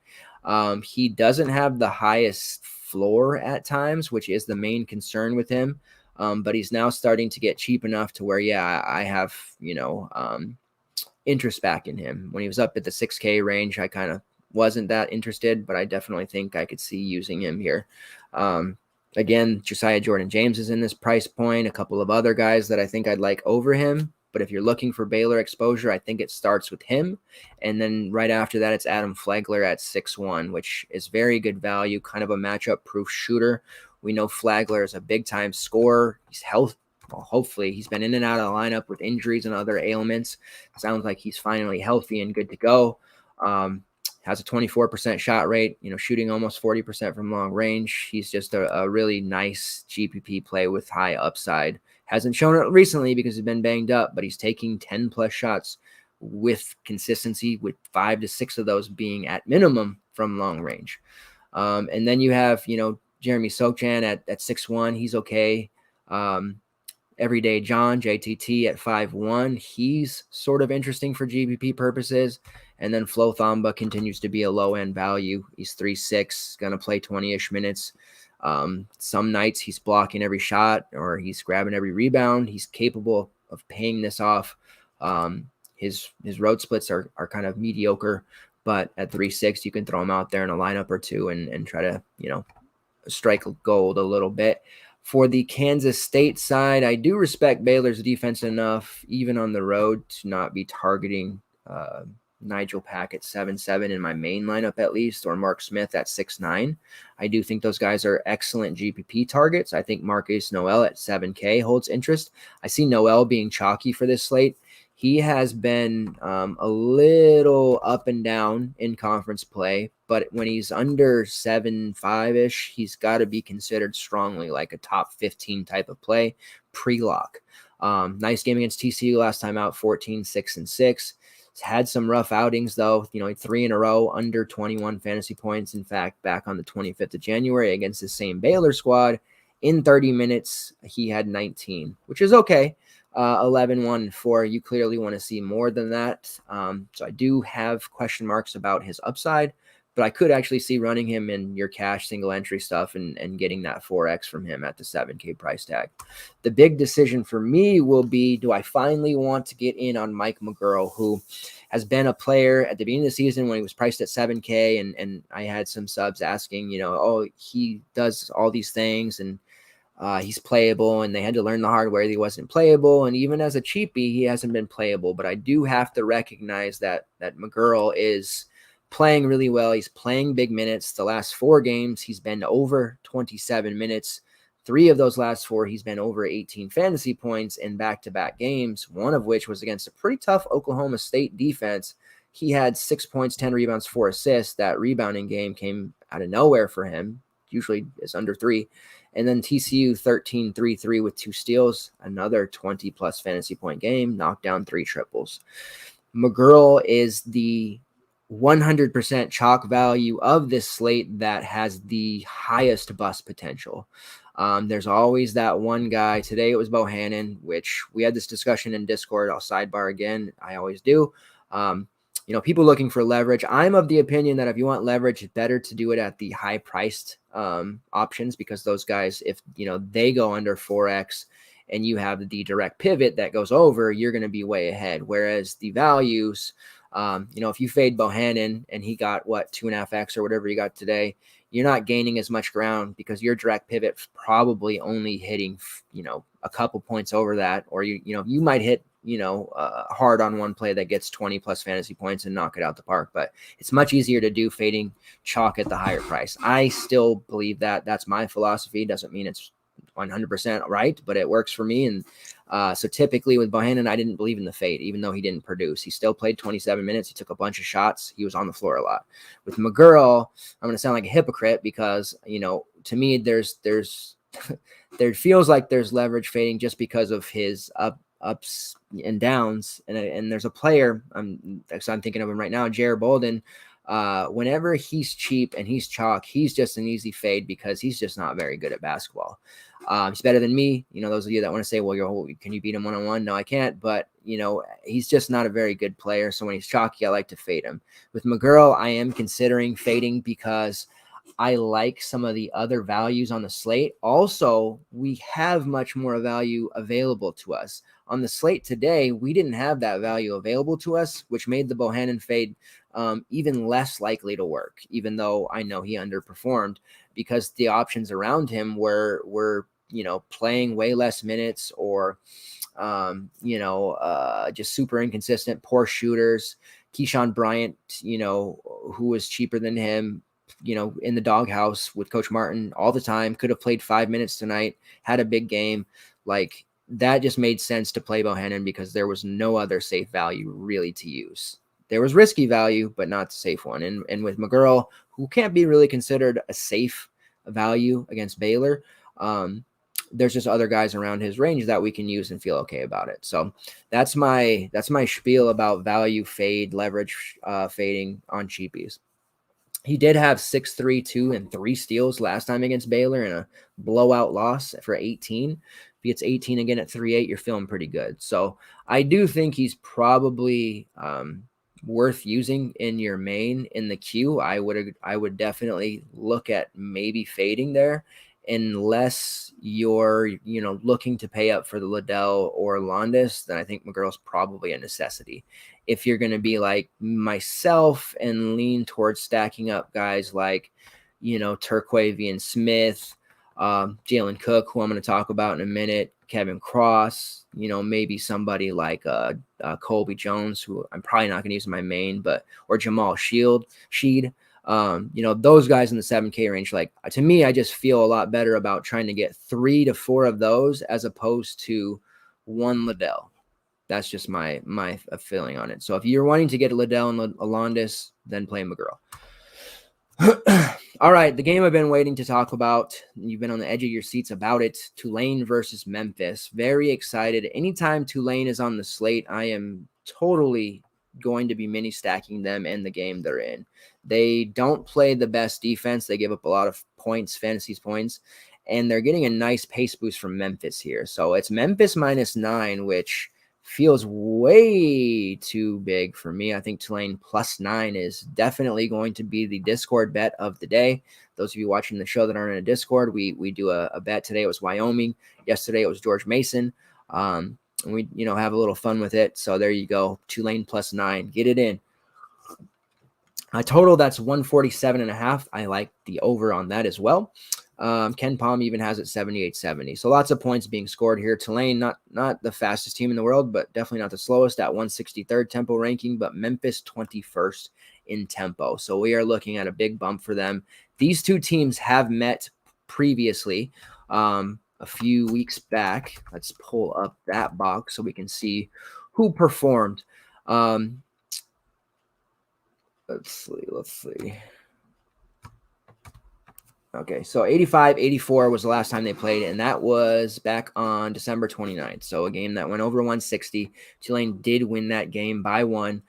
Speaker 1: He doesn't have the highest floor at times, which is the main concern with him. But he's now starting to get cheap enough to where, I have, interest back in him. When he was up at the 6K range, I kind of wasn't that interested, but I definitely think I could see using him here. Again, Josiah Jordan-James is in this price point, a couple of other guys that I think I'd like over him. But if you're looking for Baylor exposure, I think it starts with him. And then right after that, it's Adam Flagler at 6'1", which is very good value, kind of a matchup-proof shooter. We know Flagler is a big-time scorer. He's healthy. Well, hopefully he's been in and out of the lineup with injuries and other ailments. Sounds like he's finally healthy and good to go. Has a 24% shot rate, shooting almost 40% from long range. He's just a really nice GPP play with high upside. Hasn't shown it recently because he's been banged up, but he's taking 10 plus shots with consistency, with 5 to 6 of those being at minimum from long range. And then you have, Jeremy Sochan at 6'1". He's okay. Everyday John, JTT at 5'1". He's sort of interesting for GPP purposes. And then Flo Thamba continues to be a low-end value. He's 3'6", going to play 20-ish minutes. Some nights he's blocking every shot or he's grabbing every rebound. He's capable of paying this off. His road splits are kind of mediocre, but at 3'6", you can throw him out there in a lineup or two and try to, strike gold a little bit. For the Kansas State side, I do respect Baylor's defense enough, even on the road, to not be targeting Nigel Pack at 7'7" in my main lineup at least, or Mark Smith at 6'9". I do think those guys are excellent GPP targets. I think Marcus Noel at 7K holds interest. I see Noel being chalky for this slate. He has been a little up and down in conference play, but when he's under 7.5-ish, he's got to be considered strongly like a top 15 type of play pre-lock. Nice game against TCU last time out, 14, 6, and 6. He's had some rough outings, though. 3 in a row, under 21 fantasy points. In fact, back on the 25th of January against the same Baylor squad, in 30 minutes, he had 19, which is okay. 11, 1, 4. You clearly want to see more than that. So I do have question marks about his upside, but I could actually see running him in your cash single entry stuff and getting that 4X from him at the $7K price tag. The big decision for me will be, do I finally want to get in on Mike McGurl, who has been a player at the beginning of the season when he was priced at 7K, and I had some subs asking, he does all these things and he's playable, and they had to learn the hard way that he wasn't playable. And even as a cheapie, he hasn't been playable. But I do have to recognize that McGurl is playing really well. He's playing big minutes. The last 4 games, he's been over 27 minutes. 3 of those last 4, he's been over 18 fantasy points in back-to-back games, one of which was against a pretty tough Oklahoma State defense. He had 6 points, 10 rebounds, 4 assists. That rebounding game came out of nowhere for him. Usually it's under 3. And then TCU 13, 3-3 with 2 steals, another 20-plus fantasy point game, knocked down 3 triples. McGurl is the 100% chalk value of this slate that has the highest bust potential. There's always that one guy. Today it was Bohannon, which we had this discussion in Discord. I'll sidebar again. I always do. People looking for leverage. I'm of the opinion that if you want leverage, it's better to do it at the high priced options, because those guys, if they go under 4X and you have the direct pivot that goes over, you're going to be way ahead. Whereas the values, if you fade Bohannon and he got 2.5X or whatever he got today, you're not gaining as much ground because your direct pivot probably only hitting, a couple points over that, or you might hit hard on one play that gets 20 plus fantasy points and knock it out the park. But it's much easier to do fading chalk at the higher price. I still believe that. That's my philosophy. Doesn't mean it's 100% right, but it works for me. And so typically with Bohannon, I didn't believe in the fade, even though he didn't produce. He still played 27 minutes. He took a bunch of shots. He was on the floor a lot. With McGurl, I'm going to sound like a hypocrite because, to me, there feels like there's leverage fading just because of his ups and downs. And there's a player, I'm thinking of him right now, Jared Bolden. Whenever he's cheap and he's chalk, he's just an easy fade because he's just not very good at basketball. He's better than me. Those of you that want to say, well, can you beat him one-on-one? No, I can't. But, he's just not a very good player. So when he's chalky, I like to fade him. With McGurl, I am considering fading because I like some of the other values on the slate. Also, we have much more value available to us. On the slate today, we didn't have that value available to us, which made the Bohannon fade even less likely to work, even though I know he underperformed because the options around him were playing way less minutes or, just super inconsistent, poor shooters. Keyshawn Bryant, who was cheaper than him, in the doghouse with Coach Martin all the time, could have played 5 minutes tonight, had a big game. Like, that just made sense to play Bohannon because there was no other safe value really to use. There was risky value, but not the safe one. And with McGurl, who can't be really considered a safe value against Baylor, there's just other guys around his range that we can use and feel okay about it. So that's my spiel about value fade, leverage fading on cheapies. He did have 6, 3, 2, and 3 steals last time against Baylor in a blowout loss for 18. If he gets 18 again at 3.8, you're feeling pretty good. So I do think he's probably worth using in your main in the queue. I would definitely look at maybe fading there unless you're looking to pay up for the Liddell or Londas. Then I think McGurl's probably a necessity. If you're going to be like myself and lean towards stacking up guys like, Turquavian Smith, Jalen Cook, who I'm going to talk about in a minute, Kevin Cross, maybe somebody like Colby Jones, who I'm probably not going to use in my main, or Jamal Sheed. Those guys in the 7K range, like, to me, I just feel a lot better about trying to get 3 to 4 of those as opposed to one Liddell. That's just my feeling on it. So if you're wanting to get Liddell and Alondis, then play McGurl. All right, the game I've been waiting to talk about. You've been on the edge of your seats about it. Tulane versus Memphis. Very excited. Anytime Tulane is on the slate, I am totally going to be mini stacking them and the game they're in. They don't play the best defense. They give up a lot of points, fantasy points, and they're getting a nice pace boost from Memphis here. So it's Memphis -9, which feels way too big for me. I think Tulane +9 is definitely going to be the Discord bet of the day. Those of you watching the show that aren't in a Discord, we do a bet today. It was Wyoming. Yesterday it was George Mason. And we have a little fun with it. So there you go. Tulane +9. Get it in. Total, that's 147.5. I like the over on that as well. Ken Palm even has it 78-70. So lots of points being scored here. Tulane, not the fastest team in the world, but definitely not the slowest at 163rd tempo ranking, but Memphis 21st in tempo. So we are looking at a big bump for them. These two teams have met previously a few weeks back. Let's pull up that box so we can see who performed. Let's see. Okay, so 85-84 was the last time they played, and that was back on December 29th. So a game that went over 160. Tulane did win that game by 1.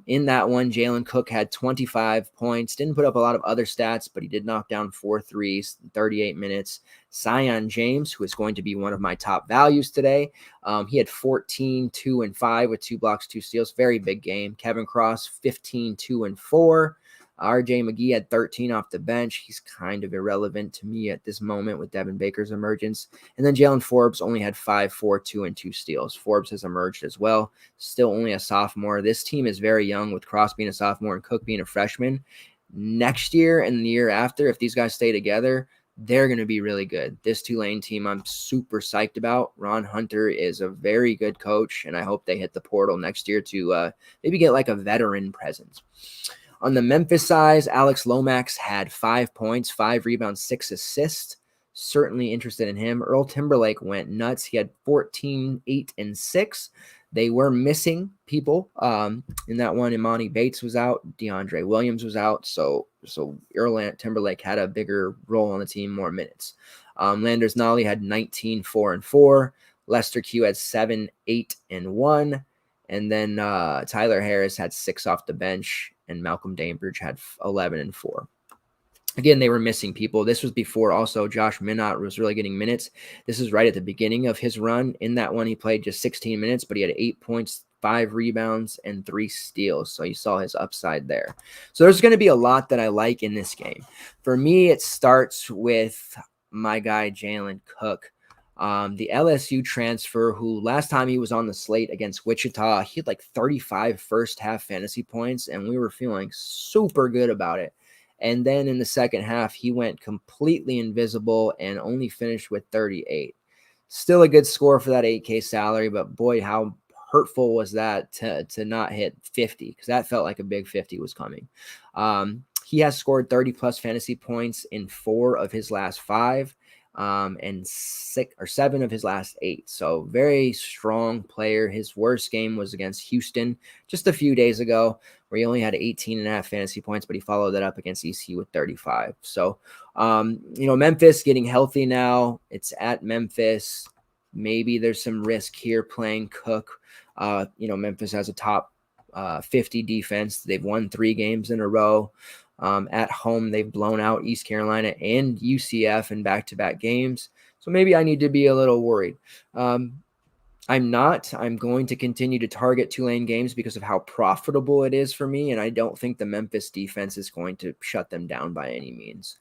Speaker 1: In that one, Jalen Cook had 25 points. Didn't put up a lot of other stats, but he did knock down 4 threes in 38 minutes. Zion James, who is going to be one of my top values today, he had 14, 2, and 5 with 2 blocks, 2 steals. Very big game. Kevin Cross, 15, 2, and 4. RJ McGee had 13 off the bench. He's kind of irrelevant to me at this moment with Devin Baker's emergence. And then Jalen Forbes only had 5, 4, 2, and 2 steals. Forbes has emerged as well. Still only a sophomore. This team is very young with Cross being a sophomore and Cook being a freshman. Next year and the year after, if these guys stay together, they're going to be really good. This Tulane team I'm super psyched about. Ron Hunter is a very good coach, and I hope they hit the portal next year to maybe get like a veteran presence. On the Memphis side, Alex Lomax had 5 points, 5 rebounds, 6 assists. Certainly interested in him. Earl Timberlake went nuts. He had 14, 8, and 6. They were missing people. In that one, Imani Bates was out. DeAndre Williams was out. So Earl Timberlake had a bigger role on the team, more minutes. Landers Nolly had 19, 4, and 4. Lester Q had 7, 8, and 1. And then Tyler Harris had 6 off the bench, and Malcolm Dambridge had 11 and 4. Again, they were missing people. This was before also Josh Minot was really getting minutes. This is right at the beginning of his run. In that one, he played just 16 minutes, but he had 8 points, 5 rebounds, and 3 steals. So you saw his upside there. So there's going to be a lot that I like in this game. For me, it starts with my guy, Jalen Cook. The LSU transfer, who last time he was on the slate against Wichita, he had like 35 first half fantasy points, and we were feeling super good about it. And then in the second half, he went completely invisible and only finished with 38. Still a good score for that 8K salary, but boy, how hurtful was that to not hit 50, because that felt like a big 50 was coming. He has scored 30-plus fantasy points in 4 of his last 5. And 6 or 7 of his last 8. So very strong player. His worst game was against Houston just a few days ago, where he only had 18.5 fantasy points, but he followed that up against ECU with 35. So, Memphis getting healthy now. It's at Memphis. Maybe there's some risk here playing Cook. Memphis has a top 50 defense. They've won 3 games in a row. At home, they've blown out East Carolina and UCF in back-to-back games. So maybe I need to be a little worried. I'm not. I'm going to continue to target Tulane games because of how profitable it is for me, and I don't think the Memphis defense is going to shut them down by any means.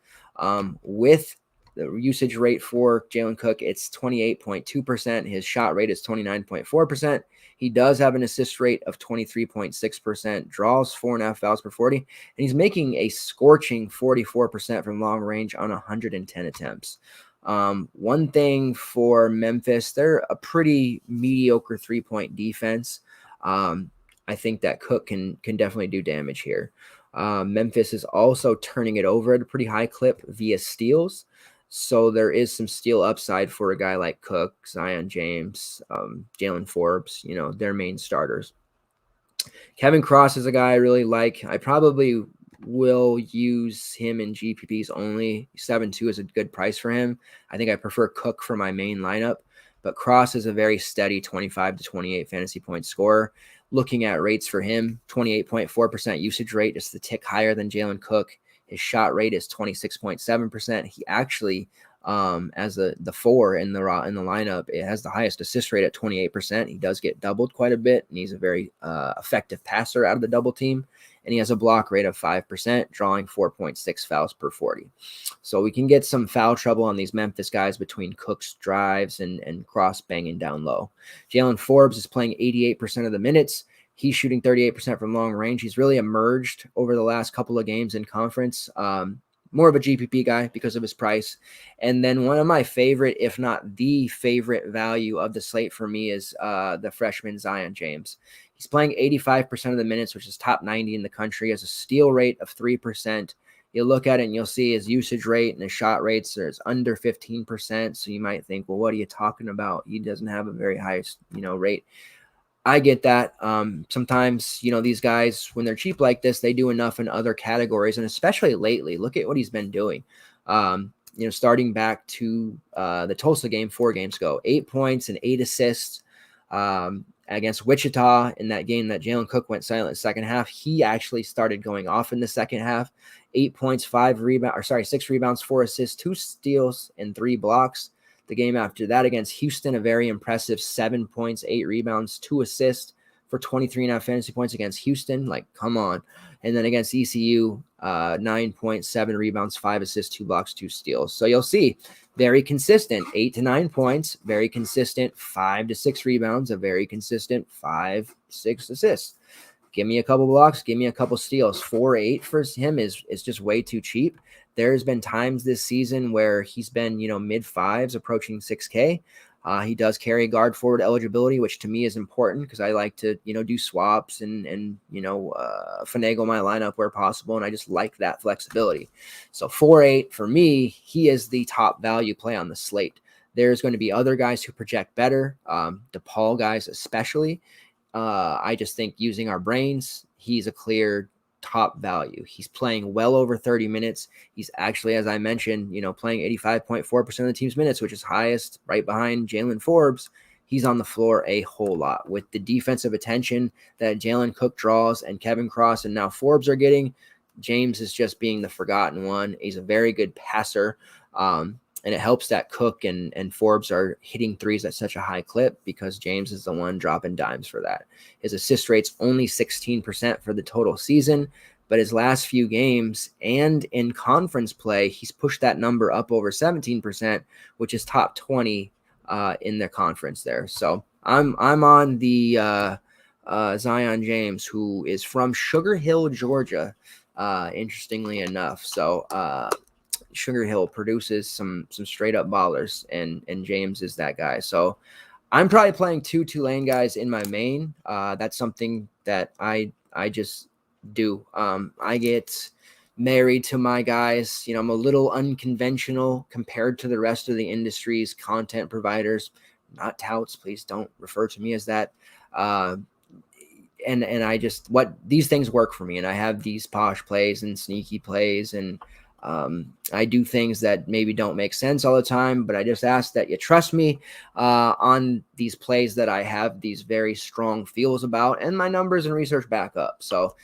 Speaker 1: With the usage rate for Jalen Cook, it's 28.2%. His shot rate is 29.4%. He does have an assist rate of 23.6%, draws 4.5 fouls per 40, and he's making a scorching 44% from long range on 110 attempts. One thing for Memphis, they're a pretty mediocre 3-point defense. I think that Cook can definitely do damage here. Memphis is also turning it over at a pretty high clip via steals. So there is some steal upside for a guy like Cook, Zion James, Jalen Forbes, their main starters. Kevin Cross is a guy I really like. I probably will use him in GPPs only. 7.2 is a good price for him. I think I prefer Cook for my main lineup, but Cross is a very steady 25 to 28 fantasy point scorer. Looking at rates for him, 28.4% usage rate, just the tick higher than Jalen Cook. His shot rate is 26.7%. He actually, as the 4 in the lineup, it has the highest assist rate at 28%. He does get doubled quite a bit, and he's a very effective passer out of the double team. And he has a block rate of 5%, drawing 4.6 fouls per 40. So we can get some foul trouble on these Memphis guys between Cook's drives and Cross banging down low. Jalen Forbes is playing 88% of the minutes. He's shooting 38% from long range. He's really emerged over the last couple of games in conference. More of a GPP guy because of his price. And then one of my favorite, if not the favorite value of the slate for me is the freshman Zion James. He's playing 85% of the minutes, which is top 90 in the country, has a steal rate of 3%. You'll look at it and you'll see his usage rate and his shot rates is under 15%. So you might think, well, what are you talking about? He doesn't have a very high, rate. I get that. Sometimes, these guys, when they're cheap like this, they do enough in other categories. And especially lately, look at what he's been doing. Starting back to the Tulsa game 4 games ago, 8 points and 8 assists against Wichita in that game that Jalen Cook went silent in the second half. He actually started going off in the second half. 8 points, 6 rebounds, 4 assists, 2 steals, and 3 blocks. The game after that against Houston, a very impressive 7 points, 8 rebounds, 2 assists for 23.5 fantasy points against Houston. Like, come on. And then against ECU, 9.7 rebounds, 5 assists, 2 blocks, 2 steals. So you'll see very consistent 8 to 9 points, very consistent 5 to 6 rebounds, a very consistent 5, 6 assists. Give me a couple blocks, give me a couple steals. 4.8 for him is just way too cheap. There's been times this season where he's been, mid 5s approaching 6K. He does carry guard forward eligibility, which to me is important because I like to, do swaps and finagle my lineup where possible. And I just like that flexibility. So 4.8 for me, he is the top value play on the slate. There's going to be other guys who project better, DePaul guys especially. I just think using our brains, he's a clear top value. He's playing well over 30 minutes. He's actually, as I mentioned, playing 85.4% of the team's minutes, which is highest right behind Jalen Forbes. He's on the floor a whole lot with the defensive attention that Jalen Cook draws and Kevin Cross and now Forbes are getting. James is just being the forgotten one. He's a very good passer. And it helps that Cook and Forbes are hitting threes at such a high clip because James is the one dropping dimes for that. His assist rate's only 16% for the total season, but his last few games and in conference play, he's pushed that number up over 17%, which is top 20 in the conference there. So I'm on the Zion James, who is from Sugar Hill, Georgia, interestingly enough. So Sugar Hill produces some straight up ballers, and James is that guy. So I'm probably playing 2 Tulane guys in my main. That's something that I just do. I get married to my guys. I'm a little unconventional compared to the rest of the industry's content providers. Not touts, please don't refer to me as that. And I just, these things work for me, and I have these posh plays and sneaky plays, and I do things that maybe don't make sense all the time, but I just ask that you trust me on these plays that I have these very strong feels about, and my numbers and research back up. So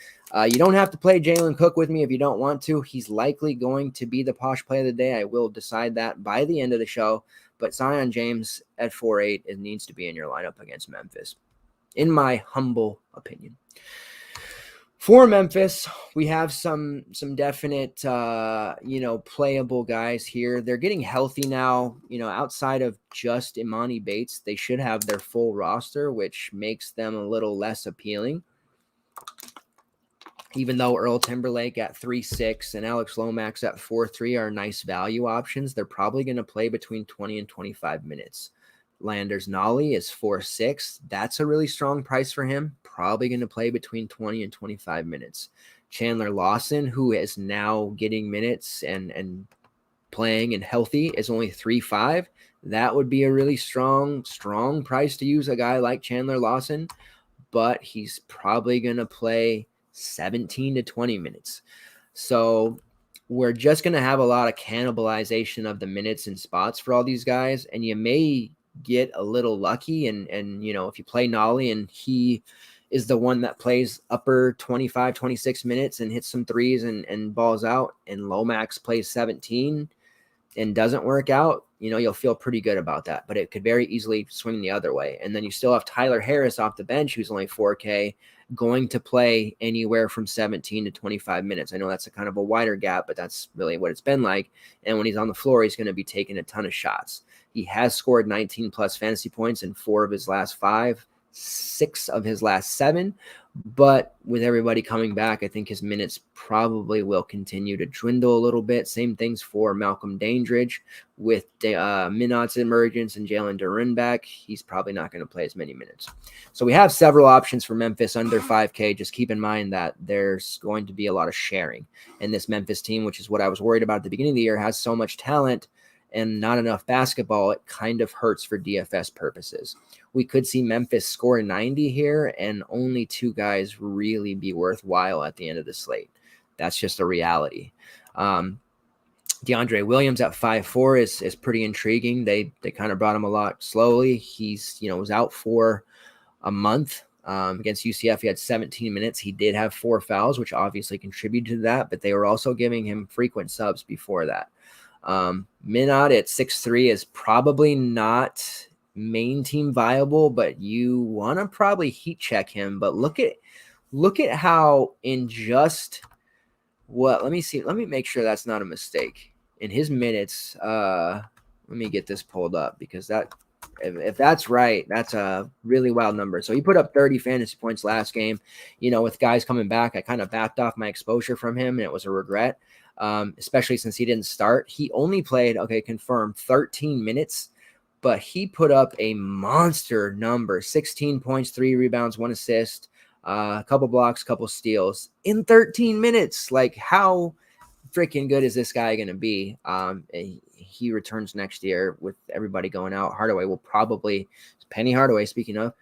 Speaker 1: you don't have to play Jalen Cook with me if you don't want to. He's likely going to be the posh play of the day. I will decide that by the end of the show, but Zion James at 4.8 it needs to be in your lineup against Memphis, in my humble opinion. For Memphis, we have some definite, playable guys here. They're getting healthy now. Outside of just Imani Bates, they should have their full roster, which makes them a little less appealing. Even though Earl Timberlake at 3.6 and Alex Lomax at 4.3 are nice value options, they're probably going to play between 20 and 25 minutes. Landers Nolly is 4.6. That's a really strong price for him. Probably going to play between 20 and 25 minutes. Chandler Lawson, who is now getting minutes and playing and healthy is only 3.5. That would be a really strong price to use a guy like Chandler Lawson, but he's probably going to play 17 to 20 minutes. So we're just going to have a lot of cannibalization of the minutes and spots for all these guys. And you may get a little lucky. And if you play Nolly and he is the one that plays upper 25, 26 minutes and hits some threes and balls out, and Lomax plays 17 and doesn't work out, you'll feel pretty good about that. But it could very easily swing the other way. And then you still have Tyler Harris off the bench, who's only 4K, going to play anywhere from 17 to 25 minutes. I know that's a kind of a wider gap, but that's really what it's been like. And when he's on the floor, he's going to be taking a ton of shots. He has scored 19 plus fantasy points in 4 of his last 5, 6 of his last 7. But with everybody coming back, I think his minutes probably will continue to dwindle a little bit. Same things for Malcolm Dandridge with Minot's emergence and Jalen Duren back. He's probably not going to play as many minutes. So we have several options for Memphis under 5K. Just keep in mind that there's going to be a lot of sharing. And this Memphis team, which is what I was worried about at the beginning of the year, has so much talent and not enough basketball, it kind of hurts for DFS purposes. We could see Memphis score 90 here and only 2 guys really be worthwhile at the end of the slate. That's just a reality. Deandre Williams at 5'4" is pretty intriguing. They kind of brought him a lot slowly. He's was out for a month. Against UCF, he had 17 minutes. He did have 4 fouls, which obviously contributed to that, but they were also giving him frequent subs before that. Minot at 6'3" is probably not main team viable, but you want to probably heat check him. But look at how in just what, let me make sure that's not a mistake. In his minutes, let me get this pulled up, because that, if that's right, that's a really wild number. So he put up 30 fantasy points last game. With guys coming back, I kind of backed off my exposure from him, and it was a regret. Especially since he didn't start. He only played, confirmed, 13 minutes, but he put up a monster number, 16 points, 3 rebounds, 1 assist, a couple blocks, couple steals in 13 minutes. Like, how freaking good is this guy going to be? He returns next year with everybody going out. Hardaway will probably, Penny Hardaway, speaking of,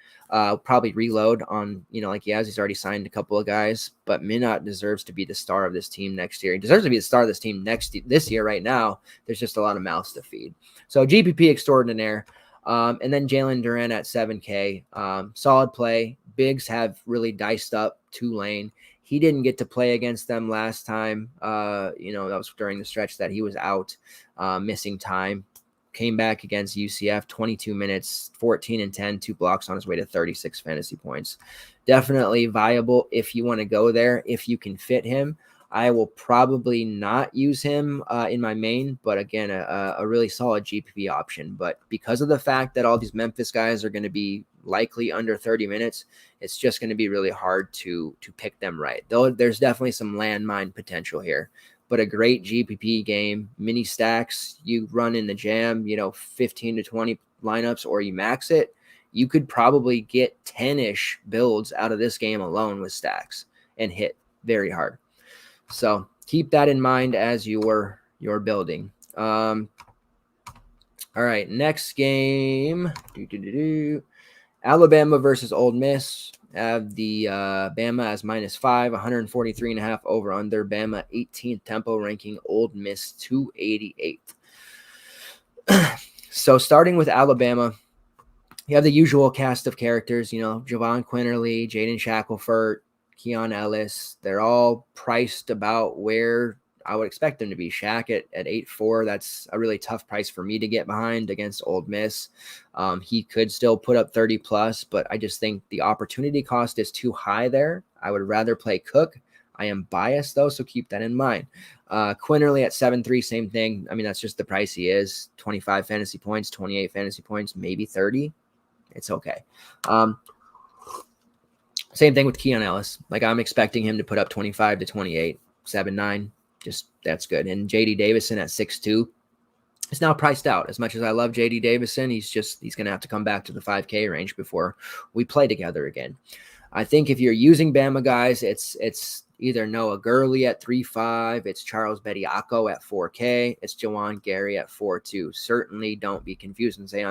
Speaker 1: probably reload on, like he has. He's already signed a couple of guys, but Minot deserves to be the star of this team next year. He deserves to be the star of this team this year. Right now, there's just a lot of mouths to feed. So GPP extraordinaire. And then Jalen Duren at 7K. Solid play. Bigs have really diced up Tulane. He didn't get to play against them last time. That was during the stretch that he was out, missing time. Came back against UCF, 22 minutes, 14 and 10, 2 blocks on his way to 36 fantasy points. Definitely viable if you want to go there, if you can fit him. I will probably not use him in my main, but again, a really solid GPP option. But because of the fact that all these Memphis guys are going to be likely under 30 minutes, it's just going to be really hard to pick them right. Though there's definitely some landmine potential here. But a great GPP game, mini stacks, you run in the jam, 15 to 20 lineups, or you max it, you could probably get 10-ish builds out of this game alone with stacks and hit very hard. So keep that in mind as you're building. All right, next game. Alabama versus Ole Miss. Have the Bama as -5, 143.5 over under. Bama 18th tempo ranking, Ole Miss 288. So starting with Alabama, you have the usual cast of characters, Javon Quinterly, Jaden Shackelford, Keon Ellis. They're all priced about where I would expect them to be. Shaq at 8.4. That's a really tough price for me to get behind against Ole Miss. He could still put up 30 plus, but I just think the opportunity cost is too high there. I would rather play Cook. I am biased though, so keep that in mind. Quinterly at 7.3, same thing. I mean, that's just the price he is. 25 fantasy points, 28 fantasy points, maybe 30. It's okay. Same thing with Keon Ellis. Like, I'm expecting him to put up 25 to 28, 7.9. Just, that's good. And JD Davison at 6.2 is now priced out. As much as I love JD Davison, he's going to have to come back to the 5K range before we play together again. I think if you're using Bama guys, it's either Noah Gurley at 3.5, it's Charles Bediako at 4K, it's Juwan Gary at 4.2. Certainly don't be confused and say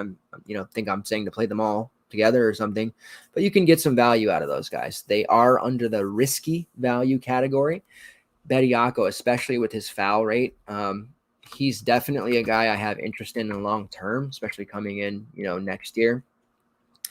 Speaker 1: think I'm saying to play them all together or something, but you can get some value out of those guys. They are under the risky value category. Bediako, especially with his foul rate, he's definitely a guy I have interest in the long term, especially coming in, next year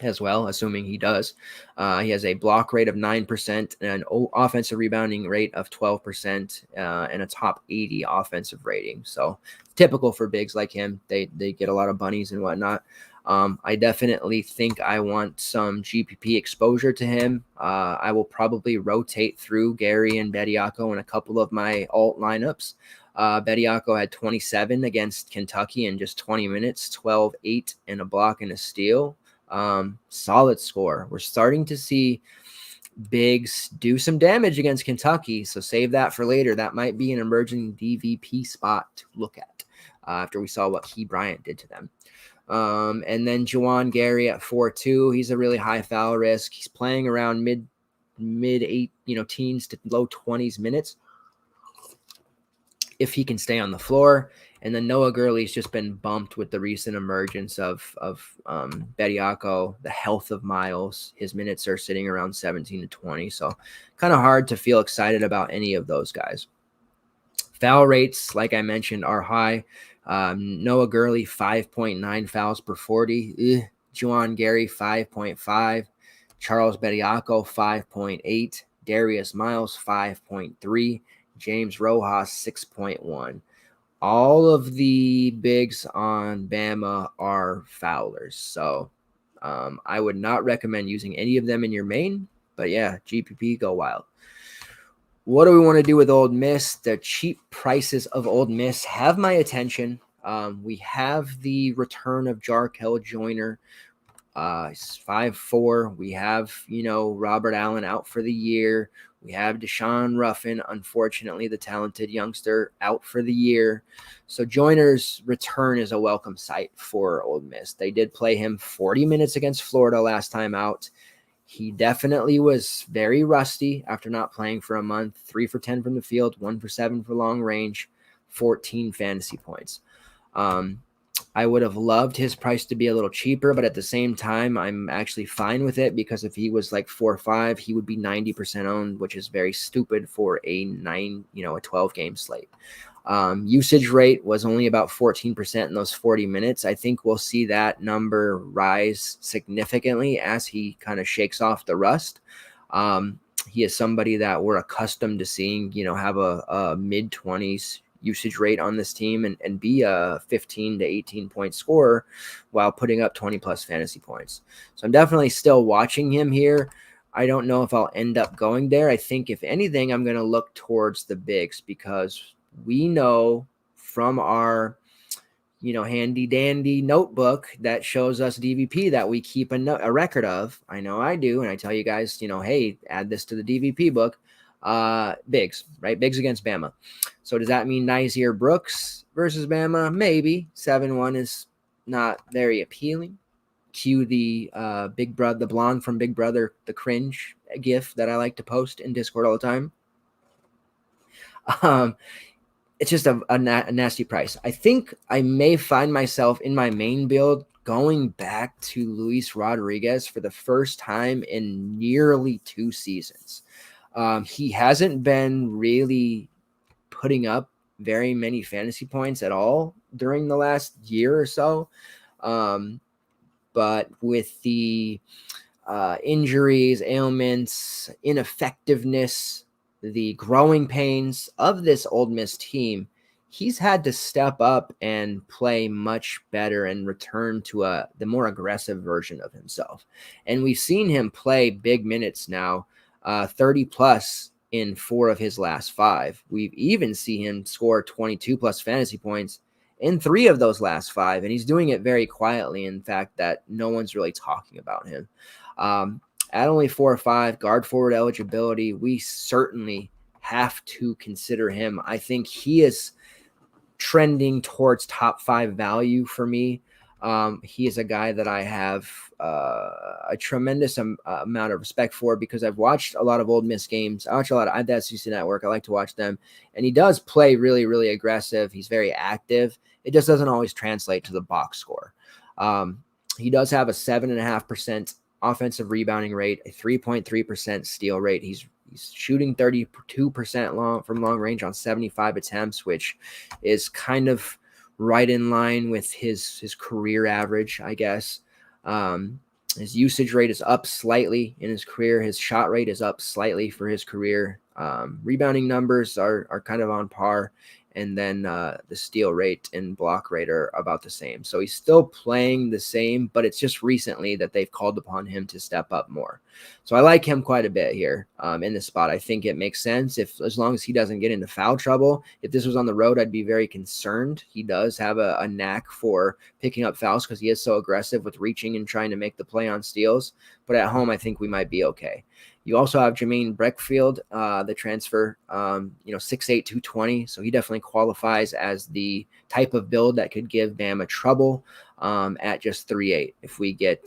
Speaker 1: as well, assuming he does. He has a block rate of 9% and an offensive rebounding rate of 12% and a top 80 offensive rating. So typical for bigs like him. They get a lot of bunnies and whatnot. I definitely think I want some GPP exposure to him. I will probably rotate through Gary and Bediako in a couple of my alt lineups. Bediako had 27 against Kentucky in just 20 minutes, 12, 8, and a block and a steal. Solid score. We're starting to see bigs do some damage against Kentucky, so save that for later. That might be an emerging DVP spot to look at after we saw what Keyshawn Bryant did to them. And then Juwan Gary at 4.2. He's a really high foul risk. He's playing around mid 8, teens to low 20s minutes if he can stay on the floor. And then Noah Gurley's just been bumped with the recent emergence of Bediako, the health of Miles. His minutes are sitting around 17 to 20. So kind of hard to feel excited about any of those guys. Foul rates, like I mentioned, are high. Noah Gurley, 5.9 fouls per 40. Juwan Gary, 5.5. Charles Bediako, 5.8. Darius Miles, 5.3. James Rojas, 6.1. All of the bigs on Bama are foulers. So I would not recommend using any of them in your main. But yeah, GPP, go wild. What do we want to do with Ole Miss? The cheap prices of Ole Miss have my attention. We have the return of Jarkel Joyner. 5'4". We have, Robert Allen out for the year. We have Deshaun Ruffin, unfortunately, the talented youngster, out for the year. So Joyner's return is a welcome sight for Ole Miss. They did play him 40 minutes against Florida last time out. He definitely was very rusty after not playing for a month. 3 for 10 from the field, 1 for 7 for long range, 14 fantasy points. I would have loved his price to be a little cheaper, but at the same time, I'm actually fine with it because if he was like 4 or 5, he would be 90% owned, which is very stupid for a 12 game slate. Usage rate was only about 14% in those 40 minutes. I think we'll see that number rise significantly as he kind of shakes off the rust. He is somebody that we're accustomed to seeing, have a mid-20s usage rate on this team and be a 15 to 18 point scorer while putting up 20 plus fantasy points. So I'm definitely still watching him here. I don't know if I'll end up going there. I think if anything, I'm going to look towards the bigs because we know from our, handy dandy notebook that shows us DVP that we keep a record of. I know I do. And I tell you guys, hey, add this to the DVP book. Bigs, right? Bigs against Bama. So does that mean Nizier Brooks versus Bama? Maybe. 7-1 is not very appealing. Cue the Big Brother, the blonde from Big Brother, the cringe gif that I like to post in Discord all the time. It's just a nasty price. I think I may find myself in my main build going back to Luis Rodriguez for the first time in nearly 2 seasons. He hasn't been really putting up very many fantasy points at all during the last year or so. But with the injuries, ailments, ineffectiveness, the growing pains of this Ole Miss team, he's had to step up and play much better and return to the more aggressive version of himself. And we've seen him play big minutes now. 30 plus in 4 of his last 5. We've even seen him score 22 plus fantasy points in 3 of those last 5. And he's doing it very quietly. In fact, that no one's really talking about him. At only 4 or 5 guard forward eligibility, we certainly have to consider him. I think he is trending towards top 5 value for me. He is a guy that I have a tremendous amount of respect for because I've watched a lot of Ole Miss games. I watch a lot of the SEC Network. I like to watch them. And he does play really, really aggressive. He's very active. It just doesn't always translate to the box score. He does have a 7.5% offensive rebounding rate, a 3.3% steal rate. He's shooting 32% from long range on 75 attempts, which is kind of right in line with his career average, I guess. His usage rate is up slightly in his career. His shot rate is up slightly for his career. Rebounding numbers are kind of on par. And then the steal rate and block rate are about the same. So he's still playing the same, but it's just recently that they've called upon him to step up more. So I like him quite a bit here in this spot. I think it makes sense as long as he doesn't get into foul trouble. If this was on the road, I'd be very concerned. He does have a knack for picking up fouls because he is so aggressive with reaching and trying to make the play on steals. But at home, I think we might be okay. You also have Jermaine Breckfield, the transfer, 6'8", 220. So he definitely qualifies as the type of build that could give Bama trouble at just 3'8". If we get,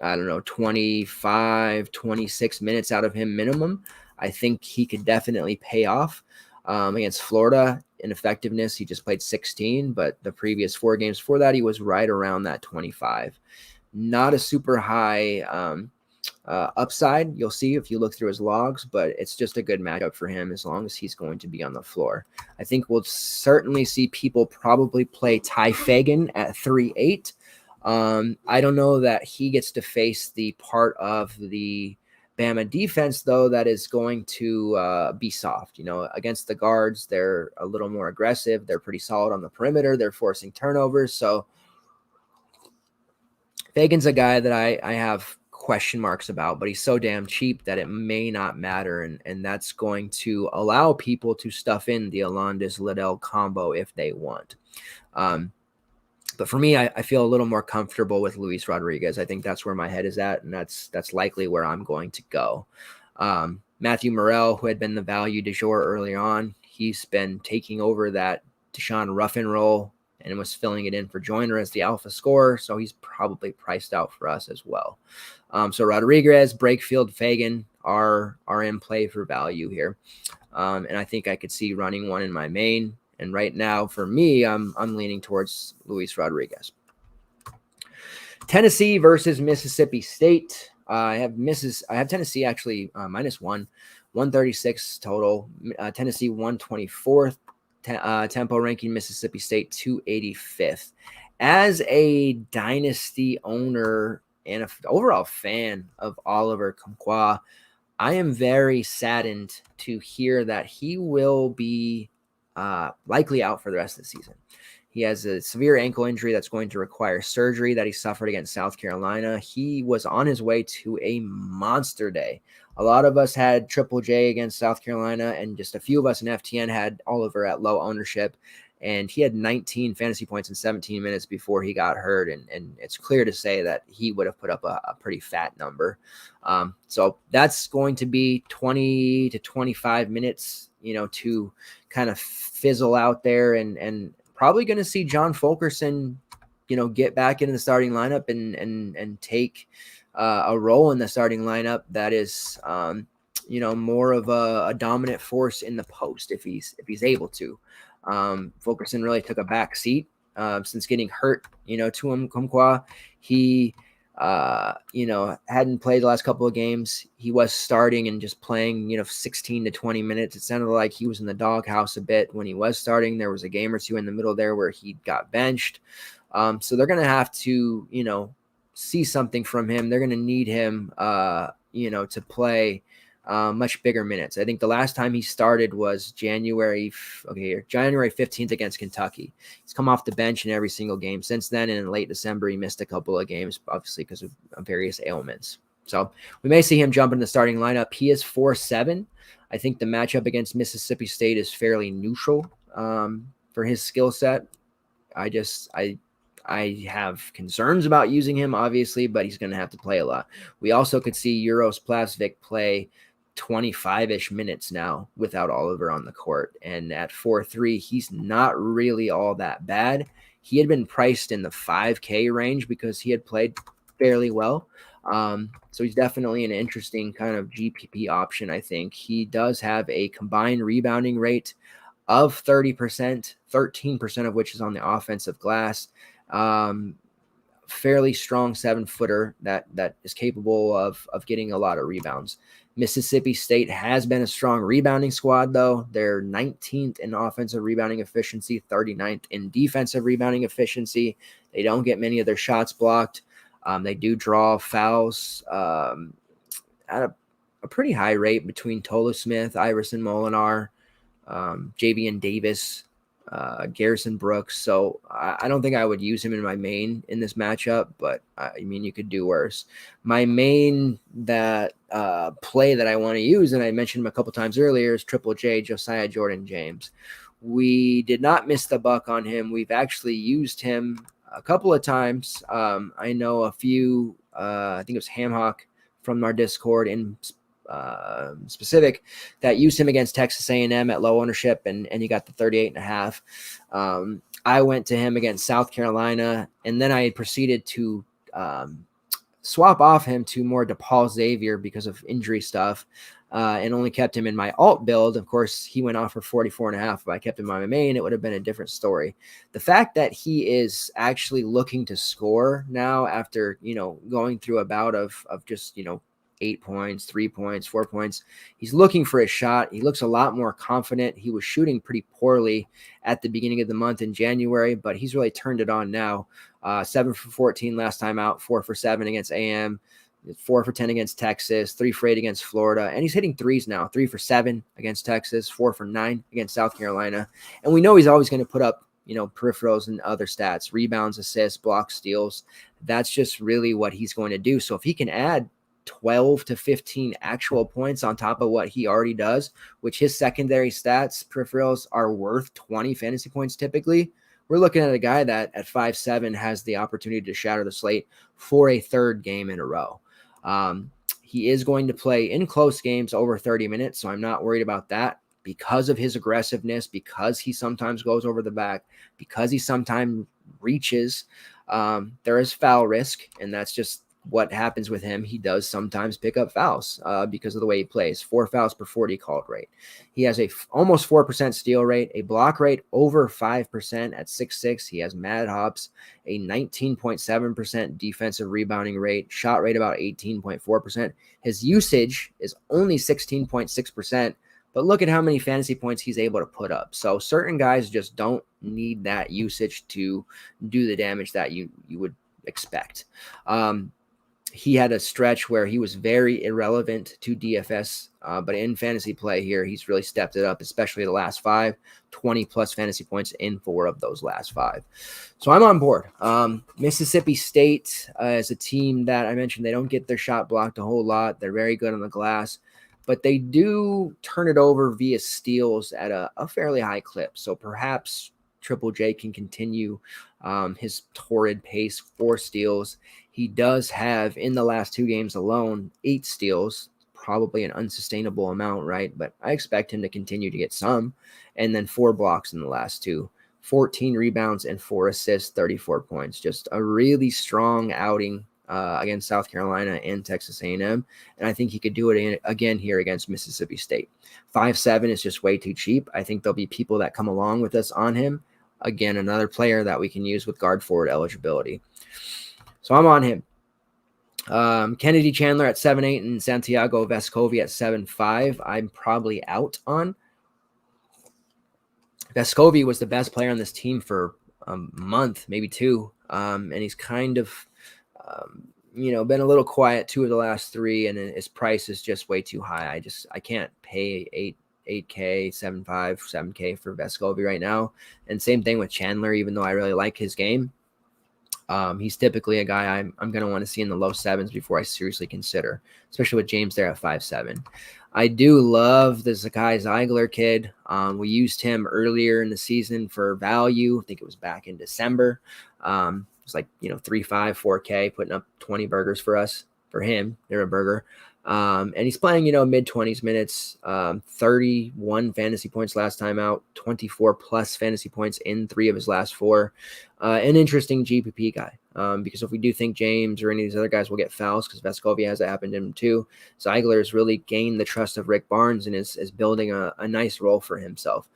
Speaker 1: 25, 26 minutes out of him minimum, I think he could definitely pay off. Against Florida in effectiveness, he just played 16, but the previous 4 games before that, he was right around that 25. Not a super high upside, you'll see if you look through his logs, but it's just a good matchup for him as long as he's going to be on the floor. I think we'll certainly see people probably play Ty Fagan at 3'8". I don't know that he gets to face the part of the Bama defense, though, that is going to be soft. Against the guards, they're a little more aggressive. They're pretty solid on the perimeter. They're forcing turnovers. So Fagan's a guy that I have question marks about, but he's so damn cheap that it may not matter. And that's going to allow people to stuff in the Alondes Liddell combo if they want. But for me, I feel a little more comfortable with Luis Rodriguez. I think that's where my head is at, and that's likely where I'm going to go. Matthew Morrell, who had been the value du jour early on, he's been taking over that Deshaun Ruffin role and was filling it in for Joyner as the alpha scorer, so he's probably priced out for us as well. So Rodriguez, Breakfield, Fagan are in play for value here. And I think I could see running one in my main. And right now, for me, I'm leaning towards Luis Rodriguez. Tennessee versus Mississippi State. I have Tennessee actually -1, 136 total. Tennessee 124th tempo ranking. Mississippi State 285th. As a dynasty owner and an overall fan of Oliver Kumquat, I am very saddened to hear that he will be likely out for the rest of the season. He has a severe ankle injury that's going to require surgery that he suffered against South Carolina. He was on his way to a monster day. A lot of us had Triple J against South Carolina, and just a few of us in FTN had Oliver at low ownership. And he had 19 fantasy points in 17 minutes before he got hurt. And it's clear to say that he would have put up a pretty fat number. So that's going to be 20 to 25 minutes, to kind of fizzle out there, and probably going to see John Fulkerson, get back into the starting lineup and take a role in the starting lineup that is, more of a dominant force in the post if he's able to. Fulkerson really took a back seat since getting hurt, to Kumquat. He, hadn't played the last couple of games. He was starting and just playing, 16 to 20 minutes. It sounded like he was in the doghouse a bit when he was starting. There was a game or two in the middle there where he got benched. So they're going to have to, see something from him. They're going to need him, to play much bigger minutes. I think the last time he started was January 15th against Kentucky. He's come off the bench in every single game since then, and in late December he missed a couple of games, obviously because of various ailments. So we may see him jump in the starting lineup. He is 4'7". I think the matchup against Mississippi State is fairly neutral for his skill set. I have concerns about using him, obviously, but he's going to have to play a lot. We also could see Uros Plavsic play 25-ish minutes now without Oliver on the court. And at 4'3", he's not really all that bad. He had been priced in the 5K range because he had played fairly well. So he's definitely an interesting kind of GPP option, I think. He does have a combined rebounding rate of 30%, 13% of which is on the offensive glass. Fairly strong 7-footer that is capable of getting a lot of rebounds. Mississippi State has been a strong rebounding squad, though. They're 19th in offensive rebounding efficiency, 39th in defensive rebounding efficiency. They don't get many of their shots blocked. They do draw fouls at a pretty high rate between Tolu Smith, Iverson Molinar, JVN Davis, Garrison Brooks. So I don't think I would use him in my main in this matchup, but I mean, you could do worse. My main play that I want to use, and I mentioned him a couple times earlier, is Triple J, Josiah Jordan James. We did not miss the buck on him. We've actually used him a couple of times. I know a few, I think it was Hamhock from our Discord in specific that used him against Texas A&M at low ownership, and he got the 38.5. I went to him against South Carolina, and then I proceeded to swap off him to more DePaul Xavier because of injury stuff, and only kept him in my alt build. Of course, he went off for 44.5. If I kept him on my main, it would have been a different story. The fact that he is actually looking to score now after, going through a bout of just, 8 points, 3 points, 4 points. He's looking for a shot. He looks a lot more confident. He was shooting pretty poorly at the beginning of the month in January, but he's really turned it on now. 7 for 14 last time out, 4 for 7 against AM, 4 for 10 against Texas, 3 for 8 against Florida. And he's hitting threes now, 3 for 7 against Texas, 4 for 9 against South Carolina. And we know he's always going to put up, peripherals and other stats, rebounds, assists, blocks, steals. That's just really what he's going to do. So if he can add 12 to 15 actual points on top of what he already does, which his secondary stats, peripherals, are worth 20 fantasy points typically, we're looking at a guy that at 5'7" has the opportunity to shatter the slate for a third game in a row. He is going to play in close games over 30 minutes, so I'm not worried about that because of his aggressiveness, because he sometimes goes over the back, because he sometimes reaches. There is foul risk, and that's just what happens with him. He does sometimes pick up fouls because of the way he plays. 4 fouls per 40 called rate. He has a almost 4% steal rate, a block rate over 5% at 6'6". He has mad hops, a 19.7% defensive rebounding rate, shot rate about 18.4%. His usage is only 16.6%, but look at how many fantasy points he's able to put up. So certain guys just don't need that usage to do the damage that you would expect. He had a stretch where he was very irrelevant to DFS, but in fantasy play here, he's really stepped it up, especially the last 5, 20-plus fantasy points in 4 of those last 5. So I'm on board. Mississippi State is a team that I mentioned, they don't get their shot blocked a whole lot. They're very good on the glass, but they do turn it over via steals at a fairly high clip. So perhaps Triple J can continue his torrid pace, 4 steals. He does have, in the last 2 games alone, 8 steals, probably an unsustainable amount, right? But I expect him to continue to get some. And then 4 blocks in the last 2, 14 rebounds and 4 assists, 34 points. Just a really strong outing against South Carolina and Texas A&M. And I think he could do it again here against Mississippi State. 5'7" is just way too cheap. I think there'll be people that come along with us on him. Again, another player that we can use with guard forward eligibility. So I'm on him. Kennedy Chandler at 7'8" and Santiago Vescovi at 7'5". I'm probably out on. Vescovi was the best player on this team for a month, maybe 2. And he's kind of, been a little quiet 2 of the last 3, and his price is just way too high. I can't pay 8K, 7.5, 7K for Vescovi right now. And same thing with Chandler, even though I really like his game. He's typically a guy I'm going to want to see in the low 7s before I seriously consider, especially with James there at 5'7". I do love the Zakai Zeigler kid. We used him earlier in the season for value. I think it was back in December. It was like, 3.5, 4K, putting up 20 burgers for us. for him. They're a burger. And he's playing, mid-20s minutes, 31 fantasy points last time out, 24 plus fantasy points in 3 of his last 4. An interesting GPP guy, because if we do think James or any of these other guys will get fouls, because Vescovi has that happened to him too, Ziegler has really gained the trust of Rick Barnes and is building a nice role for himself.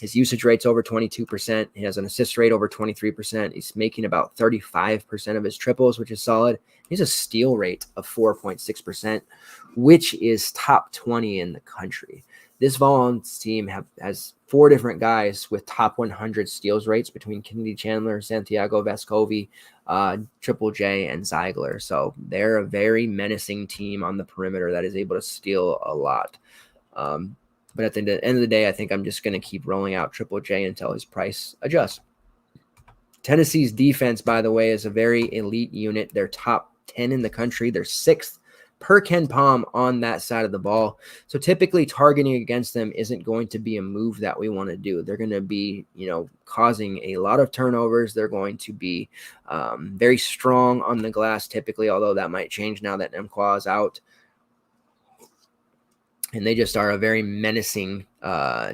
Speaker 1: His usage rate's over 22%. He has an assist rate over 23%. He's making about 35% of his triples, which is solid. He has a steal rate of 4.6%, which is top 20 in the country. This Vols team has 4 different guys with top 100 steals rates between Kennedy Chandler, Santiago Vescovi, Triple J, and Ziegler. So they're a very menacing team on the perimeter that is able to steal a lot. But at the end of the day, I think I'm just going to keep rolling out Triple J until his price adjusts. Tennessee's defense, by the way, is a very elite unit. They're top 10 in the country. They're 6th per Ken Palm on that side of the ball. So typically targeting against them isn't going to be a move that we want to do. They're going to be, causing a lot of turnovers. They're going to be very strong on the glass typically, although that might change now that Mccahey is out. And they just are a very menacing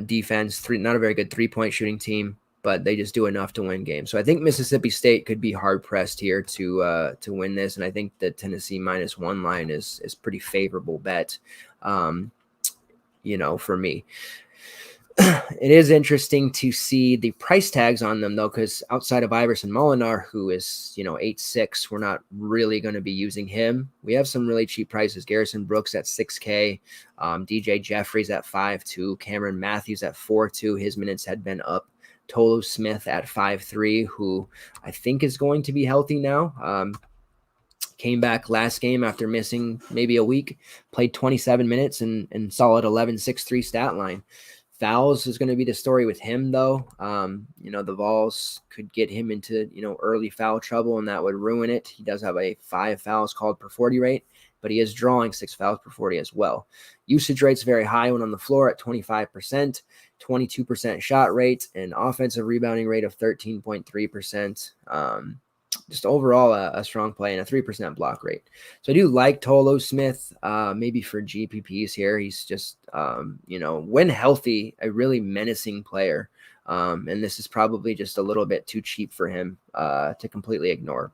Speaker 1: defense. Not a very good 3-point shooting team, but they just do enough to win games. So I think Mississippi State could be hard pressed here to win this, and I think the Tennessee -1 line is pretty favorable bet, for me. It is interesting to see the price tags on them, though, because outside of Iverson Molinar, who is, 8.6, we're not really going to be using him. We have some really cheap prices. Garrison Brooks at $6K, DJ Jeffries at 5.2, Cameron Matthews at 4.2. His minutes had been up. Tolu Smith at 5.3, who I think is going to be healthy now. Came back last game after missing maybe a week, played 27 minutes and solid 11.63 stat line. Fouls is going to be the story with him, though. The Vols could get him into, early foul trouble, and that would ruin it. He does have a 5 fouls called per 40 rate, but he is drawing 6 fouls per 40 as well. Usage rate's very high when on the floor at 25%, 22% shot rate, and offensive rebounding rate of 13.3%. Just overall a strong play and a 3% block rate. So I do like Tolu Smith, maybe for GPPs here. He's just, when healthy, a really menacing player. And this is probably just a little bit too cheap for him to completely ignore.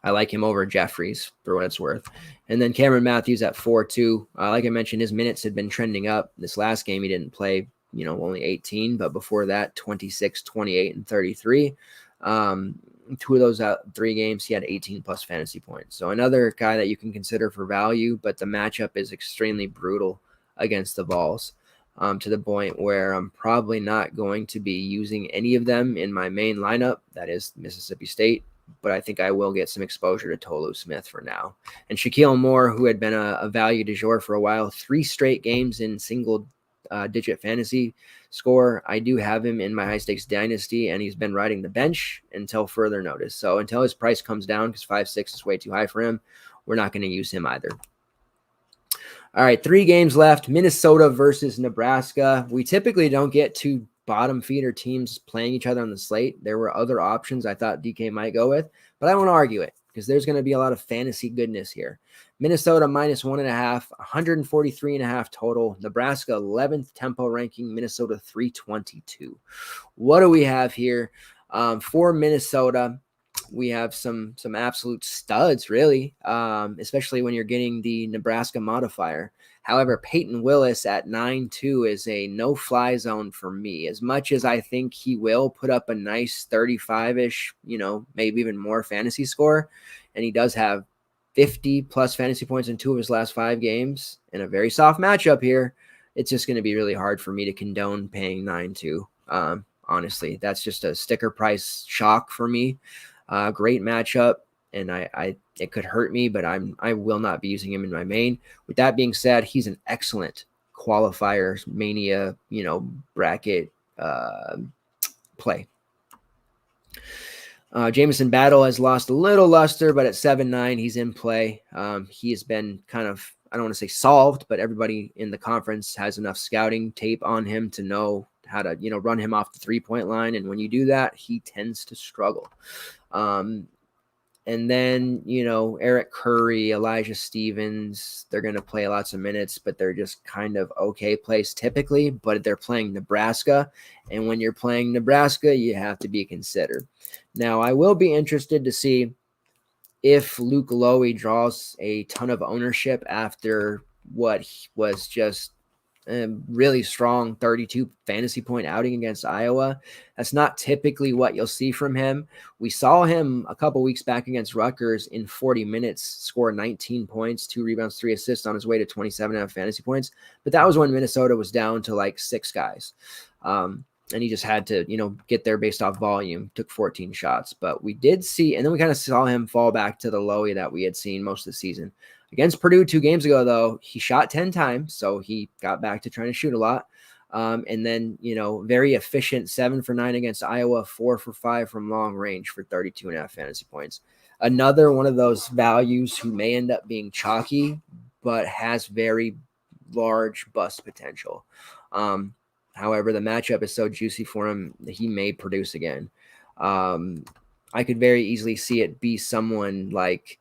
Speaker 1: I like him over Jeffries for what it's worth. And then Cameron Matthews at 4.2. Like I mentioned, his minutes had been trending up. This last game, he didn't play, only 18, but before that, 26, 28, and 33. 2 of those 3 games, he had 18 plus fantasy points. So another guy that you can consider for value, but the matchup is extremely brutal against the Vols, to the point where I'm probably not going to be using any of them in my main lineup. That is Mississippi State, but I think I will get some exposure to Tolu Smith for now. And Shaquille Moore, who had been a value du jour for a while, 3 straight games in single digit fantasy score. I do have him in my high stakes dynasty, and he's been riding the bench until further notice. So until his price comes down, because 5.6 is way too high for him, we're not going to use him either. All right, 3 games left. Minnesota versus Nebraska. We typically don't get 2 bottom feeder teams playing each other on the slate. There were other options I thought DK might go with, but I won't argue it because there's going to be a lot of fantasy goodness here. Minnesota -1.5, 143.5 total. Nebraska 11th tempo ranking, Minnesota 322. What do we have here? For Minnesota, we have some absolute studs, really, especially when you're getting the Nebraska modifier. However, Peyton Willis at 9.2 is a no-fly zone for me. As much as I think he will put up a nice 35-ish, maybe even more fantasy score, and he does have 50 plus fantasy points in 2 of his last 5 games in a very soft matchup here, it's just going to be really hard for me to condone paying 9.2. Honestly, that's just a sticker price shock for me. Great matchup, and it could hurt me, but I will not be using him in my main. With that being said, he's an excellent qualifier mania, bracket play. Jamison Battle has lost a little luster, but at 7.9, he's in play. He has been kind of, I don't want to say solved, but everybody in the conference has enough scouting tape on him to know how to, run him off the 3-point line. And when you do that, he tends to struggle. And And then, Eric Curry, Elijah Stevens, they're going to play lots of minutes, but they're just kind of okay plays typically, but they're playing Nebraska. And when you're playing Nebraska, you have to be considered. Now, I will be interested to see if Luke Lowy draws a ton of ownership after what was just a really strong 32 fantasy point outing against Iowa. That's not typically what you'll see from him. We saw him a couple weeks back against Rutgers in 40 minutes score 19 points, 2 rebounds, 3 assists on his way to 27.5 fantasy points. But that was when Minnesota was down to like 6 guys. And he just had to, get there based off volume, took 14 shots. But we did see, and then we kind of saw him fall back to the Lowy that we had seen most of the season. Against Purdue 2 games ago, though, he shot 10 times, so he got back to trying to shoot a lot. And then, very efficient 7 for 9 against Iowa, 4 for 5 from long range for 32.5 fantasy points. Another one of those values who may end up being chalky, but has very large bust potential. However, the matchup is so juicy for him that he may produce again. I could very easily see it be someone like,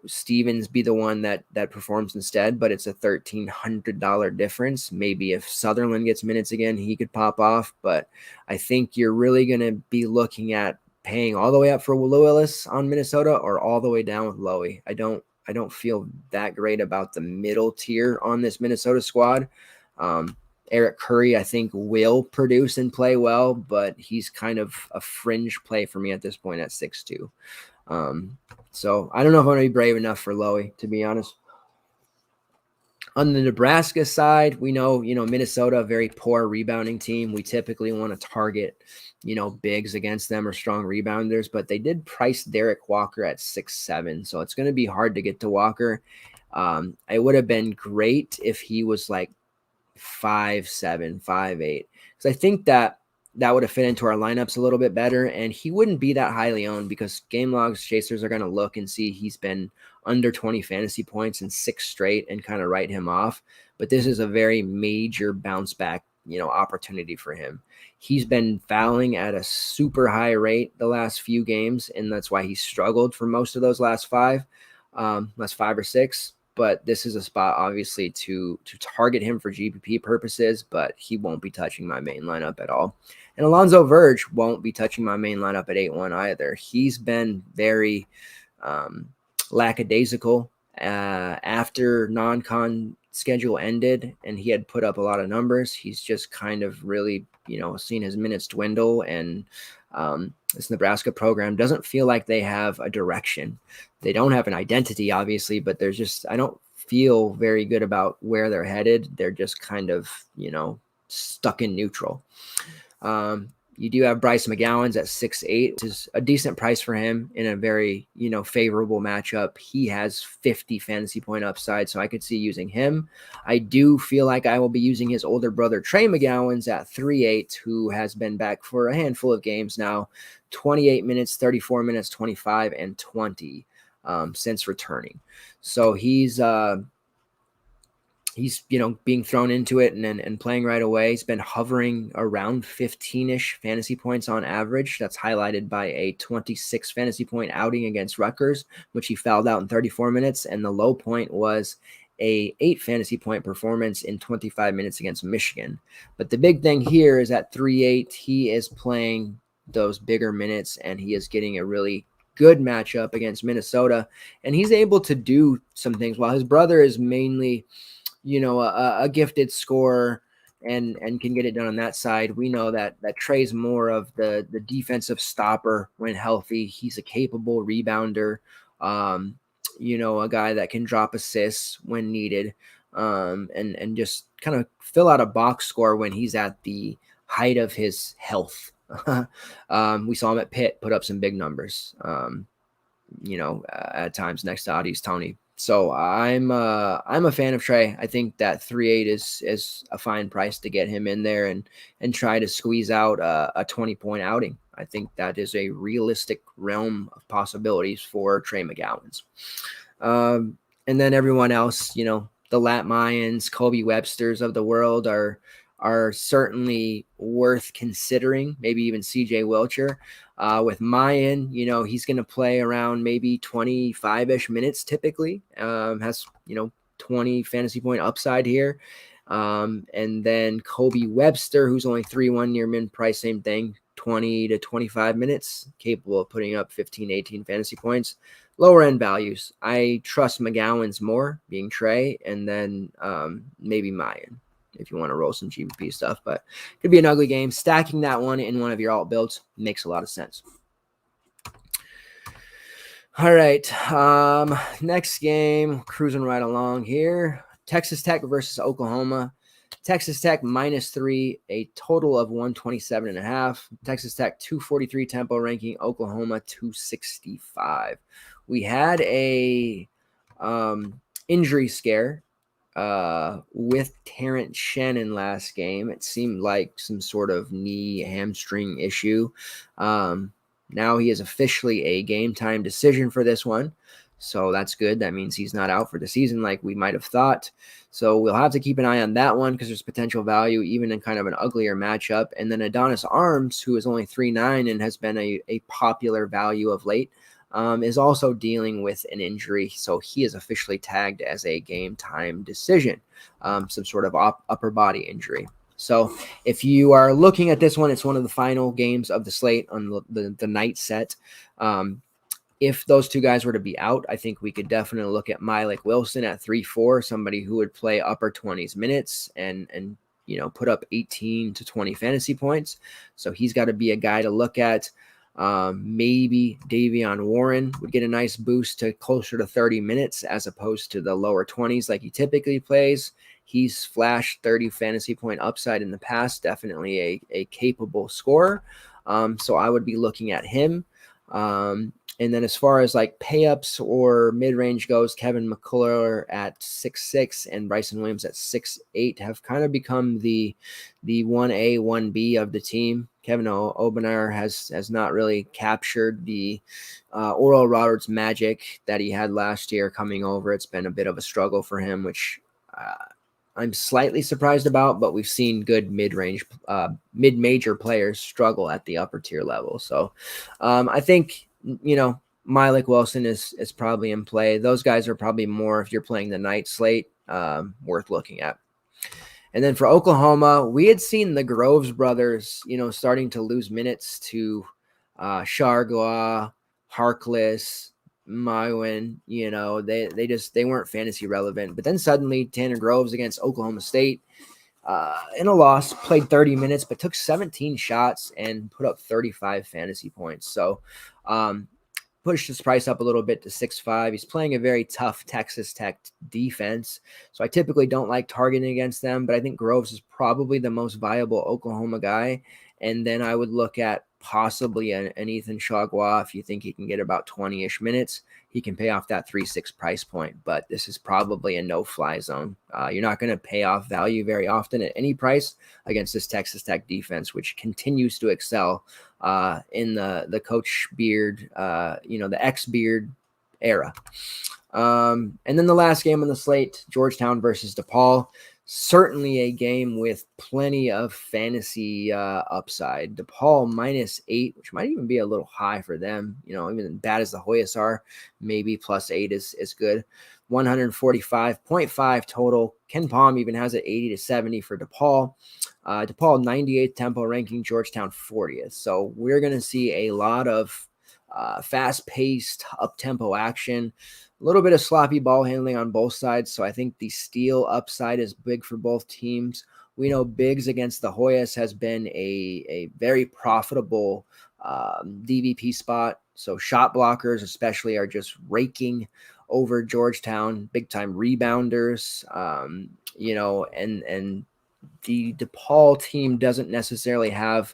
Speaker 1: Stevens be the one that performs instead, but it's a $1,300 difference. Maybe if Sutherland gets minutes again, he could pop off. But I think you're really going to be looking at paying all the way up for Willis on Minnesota or all the way down with Lowy. I don't feel that great about the middle tier on this Minnesota squad. Eric Curry, I think, will produce and play well, but he's kind of a fringe play for me at this point at 6'2". So I don't know if I'm going to be brave enough for Lowy, to be honest. On the Nebraska side, we know, Minnesota, a very poor rebounding team. We typically want to target, bigs against them or strong rebounders, but they did price Derek Walker at 6'7", so it's going to be hard to get to Walker. It would have been great if he was like 5'7", 5'8", because I think that would have fit into our lineups a little bit better, and he wouldn't be that highly owned because game logs chasers are going to look and see he's been under 20 fantasy points in 6 straight and kind of write him off. But this is a very major bounce back, opportunity for him. He's been fouling at a super high rate the last few games, and that's why he struggled for most of those last 5 or 6. But this is a spot, obviously, to target him for GPP purposes, but he won't be touching my main lineup at all. And Alonzo Verge won't be touching my main lineup at 8-1 either. He's been very lackadaisical after non-con schedule ended, and he had put up a lot of numbers. He's just kind of really, seen his minutes dwindle, and this Nebraska program doesn't feel like they have a direction. They don't have an identity, obviously, but I don't feel very good about where they're headed. They're just kind of, stuck in neutral. You do have Bryce McGowan's at 6'8", which is a decent price for him in a very, favorable matchup. He has 50 fantasy point upside, so I could see using him. I do feel like I will be using his older brother, Trey McGowan's at 3'8", who has been back for a handful of games now, 28 minutes, 34 minutes, 25, and 20 since returning. So he's being thrown into it and playing right away. He's been hovering around 15-ish fantasy points on average. That's highlighted by a 26 fantasy point outing against Rutgers, which he fouled out in 34 minutes. And the low point was a 8 fantasy point performance in 25 minutes against Michigan. But the big thing here is at 3'8", he is playing those bigger minutes, and he is getting a really good matchup against Minnesota. And he's able to do some things while his brother is mainly a gifted scorer and can get it done on that side. We know that Trey's more of the defensive stopper when healthy. He's a capable rebounder, a guy that can drop assists when needed, and just kind of fill out a box score when he's at the height of his health. We saw him at Pitt put up some big numbers, at times next to Adi's Tony. So I'm a fan of Trey. I think that 3.8 is a fine price to get him in there and try to squeeze out a 20-point outing. I think that is a realistic realm of possibilities for Trey McGowan's. And then everyone else, the Lat Mayans, Kobe Websters of the world are are certainly worth considering, maybe even CJ Wilcher. With Mayan, he's going to play around maybe 25-ish minutes typically, has, 20 fantasy point upside here. And then Kobe Webster, who's only 3-1 near min price, same thing, 20 to 25 minutes, capable of putting up 15, 18 fantasy points. Lower end values. I trust McGowan's more, being Trey, and then maybe Mayan if you want to roll some GPP stuff, but it could be an ugly game. Stacking that one in one of your alt builds makes a lot of sense. All right. Next game, cruising right along here. Texas Tech versus Oklahoma. Texas Tech -3, a total of 127.5. Texas Tech 243 tempo ranking, Oklahoma 265. We had a injury scare with Terrence Shannon last game. It seemed like some sort of knee hamstring issue. Now he is officially a game time decision for this one. So that's good. That means he's not out for the season like we might have thought. So we'll have to keep an eye on that one because there's potential value even in kind of an uglier matchup. And then Adonis Arms, who is only 3.9 and has been a popular value of late, is also dealing with an injury. So he is officially tagged as a game time decision, some sort of upper body injury. So if you are looking at this one, it's one of the final games of the slate on the night set. If those two guys were to be out, I think we could definitely look at Malik Wilson at 3-4, somebody who would play upper 20s minutes and put up 18 to 20 fantasy points. So he's got to be a guy to look at. Maybe Davion Warren would get a nice boost to closer to 30 minutes as opposed to the lower 20s like he typically plays. He's flashed 30 fantasy point upside in the past, definitely a capable scorer. So I would be looking at him. And then as far as like pay-ups or mid-range goes, Kevin McCullough at 6'6" and Bryson Williams at 6'8" have kind of become the 1A, 1B of the team. Kevin Obenar has not really captured the Oral Roberts magic that he had last year coming over. It's been a bit of a struggle for him, which I'm slightly surprised about, but we've seen good mid-range, mid-major players struggle at the upper tier level. So I think, Malik Wilson is probably in play. Those guys are probably more, if you're playing the night slate, worth looking at. And then for Oklahoma, we had seen the Groves brothers, starting to lose minutes to Shargoa, Harkless, Mywin. They weren't fantasy relevant. But then suddenly Tanner Groves against Oklahoma State in a loss, played 30 minutes, but took 17 shots and put up 35 fantasy points. So pushed his price up a little bit to 6.5. He's playing a very tough Texas Tech defense. So I typically don't like targeting against them, but I think Groves is probably the most viable Oklahoma guy. And then I would look at possibly an Ethan Chagua. If you think he can get about 20-ish minutes, he can pay off that 3.6 price point, but this is probably a no-fly zone. You're not going to pay off value very often at any price against this Texas Tech defense, which continues to excel in the Coach Beard, the ex-Beard era. And then the last game on the slate, Georgetown versus DePaul. Certainly a game with plenty of fantasy upside. DePaul -8, which might even be a little high for them. Even bad as the Hoyas are, maybe +8 is good. 145.5 total. Ken Palm even has it 80 to 70 for DePaul. DePaul 98th tempo ranking, Georgetown 40th. So we're going to see a lot of fast-paced, up-tempo action. A little bit of sloppy ball handling on both sides, so I think the steal upside is big for both teams. We know Biggs against the Hoyas has been a very profitable DVP spot, so shot blockers especially are just raking over Georgetown, big-time rebounders, and the DePaul team doesn't necessarily have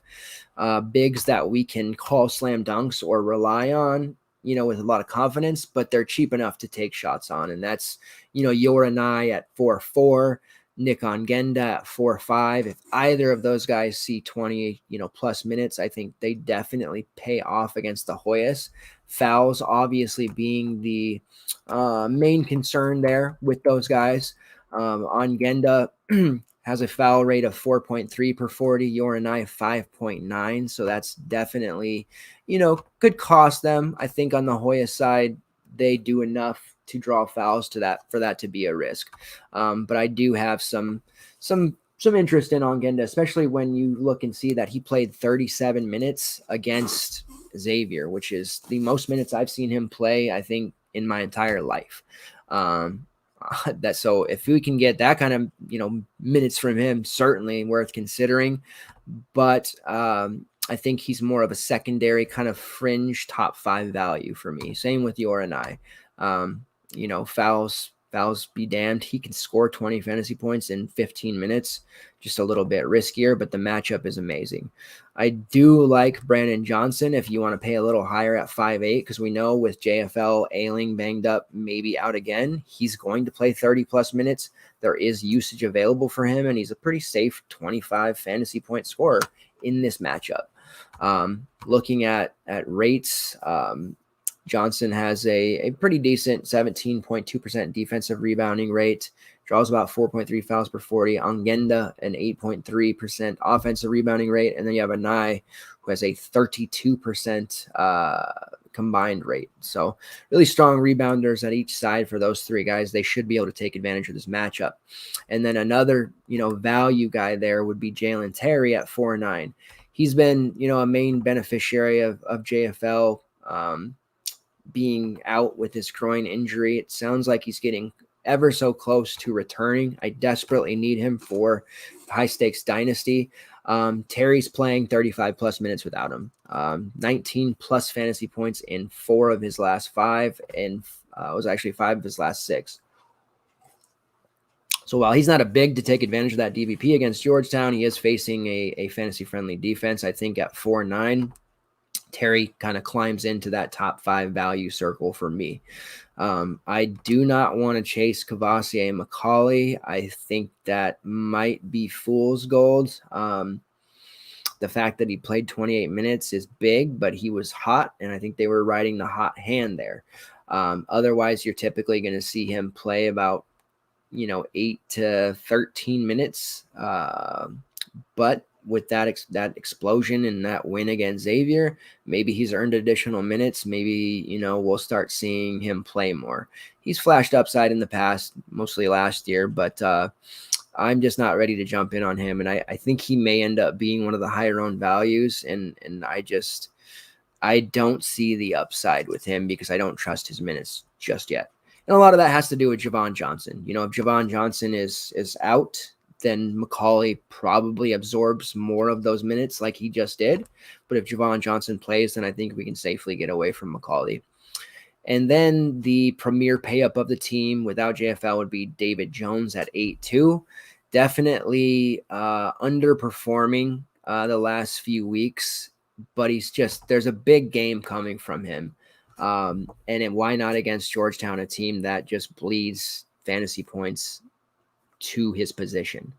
Speaker 1: bigs that we can call slam dunks or rely on, with a lot of confidence, but they're cheap enough to take shots on. And that's, Yoranai at 4.4, Nick Ongenda at 4.5. If either of those guys see 20, plus minutes, I think they definitely pay off against the Hoyas. Fouls obviously being the main concern there with those guys. Ongenda has a foul rate of 4.3 per 40, URNI 5.9. So that's definitely, could cost them. I think on the Hoya side, they do enough to draw fouls for that to be a risk. But I do have some interest in Ongenda, especially when you look and see that he played 37 minutes against Xavier, which is the most minutes I've seen him play, I think, in my entire life. So if we can get that kind of minutes from him, certainly worth considering. But I think he's more of a secondary kind of fringe top 5 value for me. Same with URNI. Fouls be damned. He can score 20 fantasy points in 15 minutes, just a little bit riskier, but the matchup is amazing. I do like Brandon Johnson if you want to pay a little higher at 5'8", because we know with JFL ailing, banged up, maybe out again, he's going to play 30-plus minutes. There is usage available for him, and he's a pretty safe 25 fantasy point scorer in this matchup. Looking at rates, Johnson has a pretty decent 17.2% defensive rebounding rate, draws about 4.3 fouls per 40. Ongenda, an 8.3% offensive rebounding rate. And then you have Anai, who has a 32% combined rate. So really strong rebounders at each side for those three guys. They should be able to take advantage of this matchup. And then another, value guy there would be Jalen Terry at 4.9. He's been, a main beneficiary of JFL being out with his groin injury. It sounds like he's getting ever so close to returning. I desperately need him for high stakes dynasty. Terry's playing 35 plus minutes without him. 19 plus fantasy points in 4 of his last 5, and was actually 5 of his last 6. So while he's not a big to take advantage of that DVP against Georgetown, he is facing a fantasy friendly defense. I think at 4.9. Terry kind of climbs into that top 5 value circle for me. I do not want to chase Cavassier and Mccahey. I think that might be fool's gold. The fact that he played 28 minutes is big, but he was hot, and I think they were riding the hot hand there. Otherwise, you're typically going to see him play about 8 to 13 minutes. But with that explosion and that win against Xavier, maybe he's earned additional minutes. Maybe, we'll start seeing him play more. He's flashed upside in the past, mostly last year, but I'm just not ready to jump in on him. And I think he may end up being one of the higher owned values. And I don't see the upside with him because I don't trust his minutes just yet. And a lot of that has to do with Javon Johnson. If Javon Johnson is out, then Mccahey probably absorbs more of those minutes like he just did. But if Javon Johnson plays, then I think we can safely get away from Mccahey. And then the premier pay-up of the team without JFL would be David Jones at 8.2. Definitely underperforming the last few weeks, but there's a big game coming from him. And then why not against Georgetown, a team that just bleeds fantasy points to his position.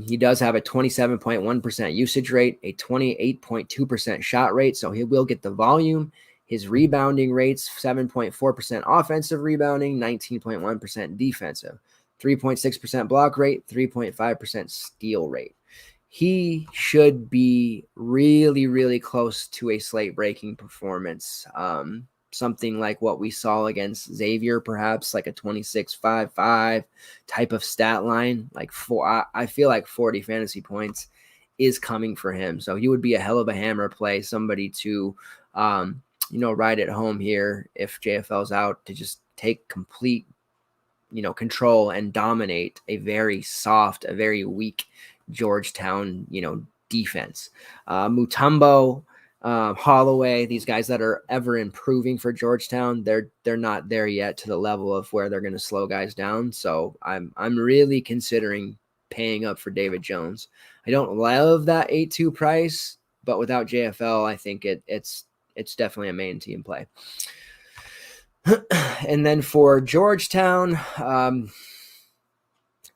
Speaker 1: He does have a 27.1% usage rate, a 28.2% shot rate, so he will get the volume. His rebounding rates, 7.4% offensive rebounding, 19.1% defensive, 3.6% block rate, 3.5% steal rate. He should be really, really close to a slate-breaking performance. Something like what we saw against Xavier, perhaps like a 26.55 type of stat line. I feel like 40 fantasy points is coming for him. So he would be a hell of a hammer play, somebody to, ride at home here if JFL's out, to just take complete, control and dominate a very soft, a very weak Georgetown, defense. Mutombo, Holloway, these guys that are ever improving for Georgetown, they're not there yet to the level of where they're going to slow guys down. So I'm really considering paying up for David Jones. I don't love that 8.2 price, but without JFL, I think it's definitely a main team play. And then for Georgetown,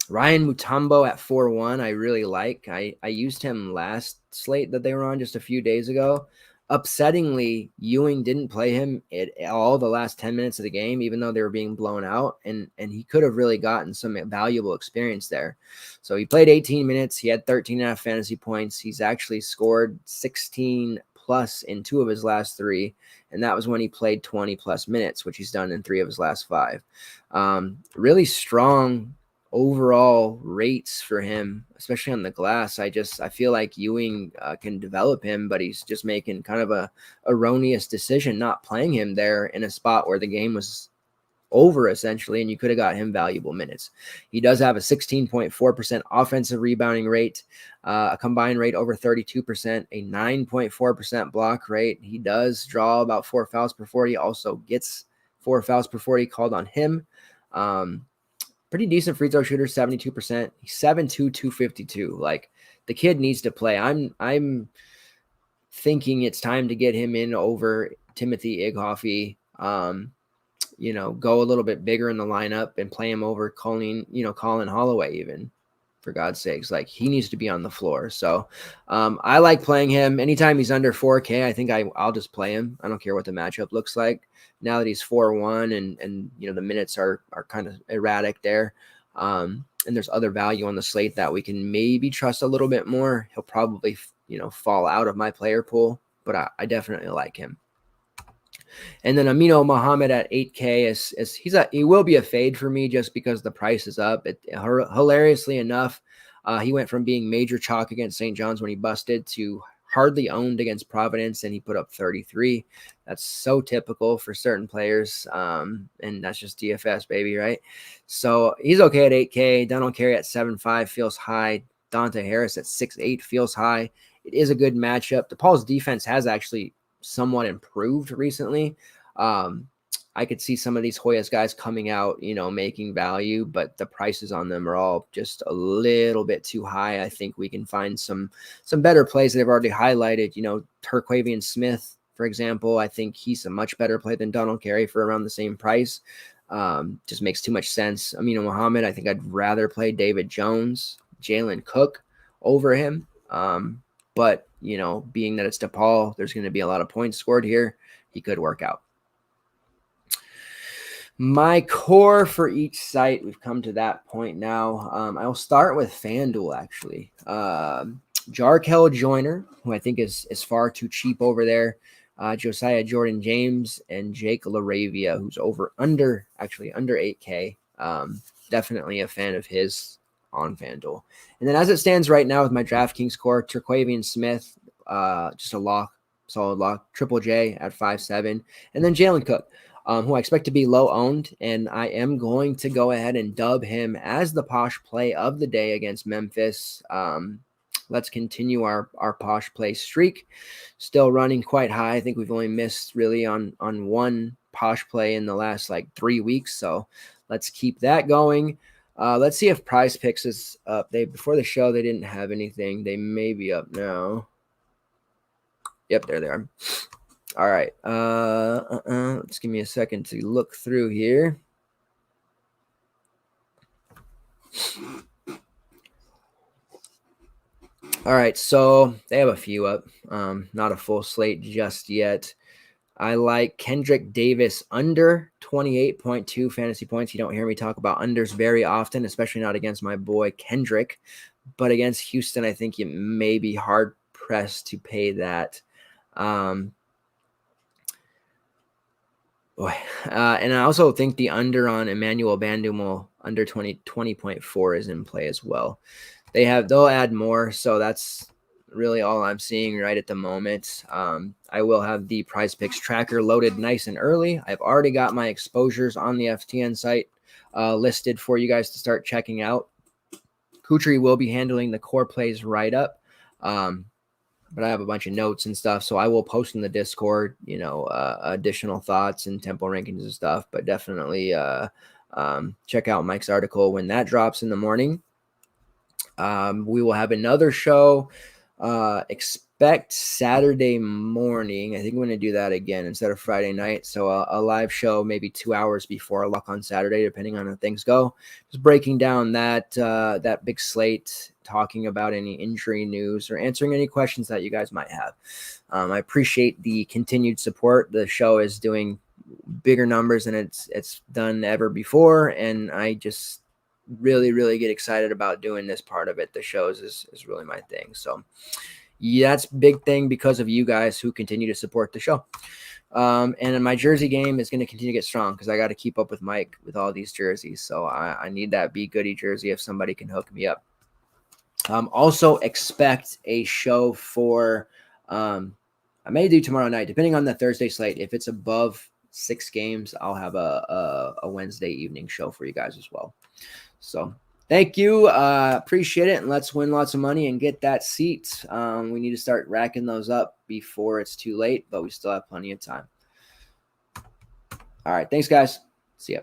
Speaker 1: Ryan Mutombo at 4.1, I really like. I used him last slate that they were on just a few days ago. Upsettingly, Ewing didn't play him at all the last 10 minutes of the game, even though they were being blown out, and he could have really gotten some valuable experience there. So he played 18 minutes. He had 13.5 fantasy points. He's actually scored 16 plus in 2 of his last 3, and that was when he played 20 plus minutes, which he's done in 3 of his last 5. Really strong overall rates for him, especially on the glass. I feel like Ewing can develop him, but he's just making kind of a erroneous decision not playing him there in a spot where the game was over essentially, and you could have got him valuable minutes. He does have a 16.4% offensive rebounding rate, a combined rate over 32%, a 9.4% block rate. He does draw about 4 fouls per 40, also gets 4 fouls per 40 called on him. Pretty decent free throw shooter, 72%. He's 7'2", 252. Like, the kid needs to play. I'm thinking it's time to get him in over Timothy Ighoffey. Go a little bit bigger in the lineup and play him over Colin Holloway even, for God's sakes. Like, he needs to be on the floor. So I like playing him. Anytime he's under 4K, I think I'll just play him. I don't care what the matchup looks like. Now that he's 4-1 and the minutes are kind of erratic there. And there's other value on the slate that we can maybe trust a little bit more. He'll probably, fall out of my player pool, but I definitely like him. And then Amino Muhammad at 8K he will be a fade for me just because the price is up. Hilariously enough, he went from being major chalk against St. John's when he busted to hardly owned against Providence, and he put up 33. That's so typical for certain players, and that's just DFS, baby, right? So he's okay at 8K. Donald Carey at 7.5 feels high. Dante Harris at 6.8 feels high. It is a good matchup. DePaul's defense has actually somewhat improved recently. I could see some of these Hoyas guys coming out, making value, but the prices on them are all just a little bit too high. I think we can find some better plays that I've already highlighted. Turk Smith, for example. I think he's a much better play than Donald Carey for around the same price. Just makes too much sense. Amino Muhammad, I think I'd rather play David Jones, Jalen Cook over him. But, being that it's DePaul, there's going to be a lot of points scored here. He could work out. My core for each site, we've come to that point now. I'll start with Fanduel, actually. Jarkel Joyner, who I think is far too cheap over there. Josiah Jordan James and Jake LaRavia, who's under 8K. Definitely a fan of his on Fanduel. And then as it stands right now with my DraftKings core, Turquavian Smith, just a lock, solid lock. Triple J at 5.7. And then Jalen Cook, who I expect to be low owned. And I am going to go ahead and dub him as the posh play of the day against Memphis. Let's continue our posh play streak. Still running quite high. I think we've only missed really on one posh play in the last 3 weeks. So let's keep that going. Let's see if PrizePicks is up. Before the show, they didn't have anything. They may be up now. Yep, there they are. All right. Let's give me a second to look through here. All right, so they have a few up. Not a full slate just yet. I like Kendrick Davis under 28.2 fantasy points. You don't hear me talk about unders very often, especially not against my boy Kendrick. But against Houston, I think you may be hard-pressed to pay that. And I also think the under on Emmanuel Bandumo under 20.4 is in play as well. They'll add more, so that's really all I'm seeing right at the moment. I will have the PrizePicks tracker loaded nice and early. I've already got my exposures on the FTN site listed for you guys to start checking out. Kutri will be handling the core plays right up, but I have a bunch of notes and stuff, so I will post in the Discord, additional thoughts and tempo rankings and stuff, but definitely check out Mike's article when that drops in the morning. We will have another show Expect Saturday morning. I think I'm going to do that again instead of Friday night. So a live show maybe 2 hours before luck on Saturday, depending on how things go. Just breaking down that big slate, talking about any injury news or answering any questions that you guys might have. I appreciate the continued support. The show is doing bigger numbers than it's done ever before, and I just really get excited about doing this part of it. The shows is really my thing. So yeah, that's a big thing because of you guys who continue to support the show. And my jersey game is going to continue to get strong because I got to keep up with Mike with all these jerseys. So I need that Be Goody jersey if somebody can hook me up. Also expect a show for I may do tomorrow night, depending on the Thursday slate. If it's above 6 games, I'll have a Wednesday evening show for you guys as well. So thank you. Appreciate it. And let's win lots of money and get that seat. We need to start racking those up before it's too late, but we still have plenty of time. All right. Thanks, guys. See ya.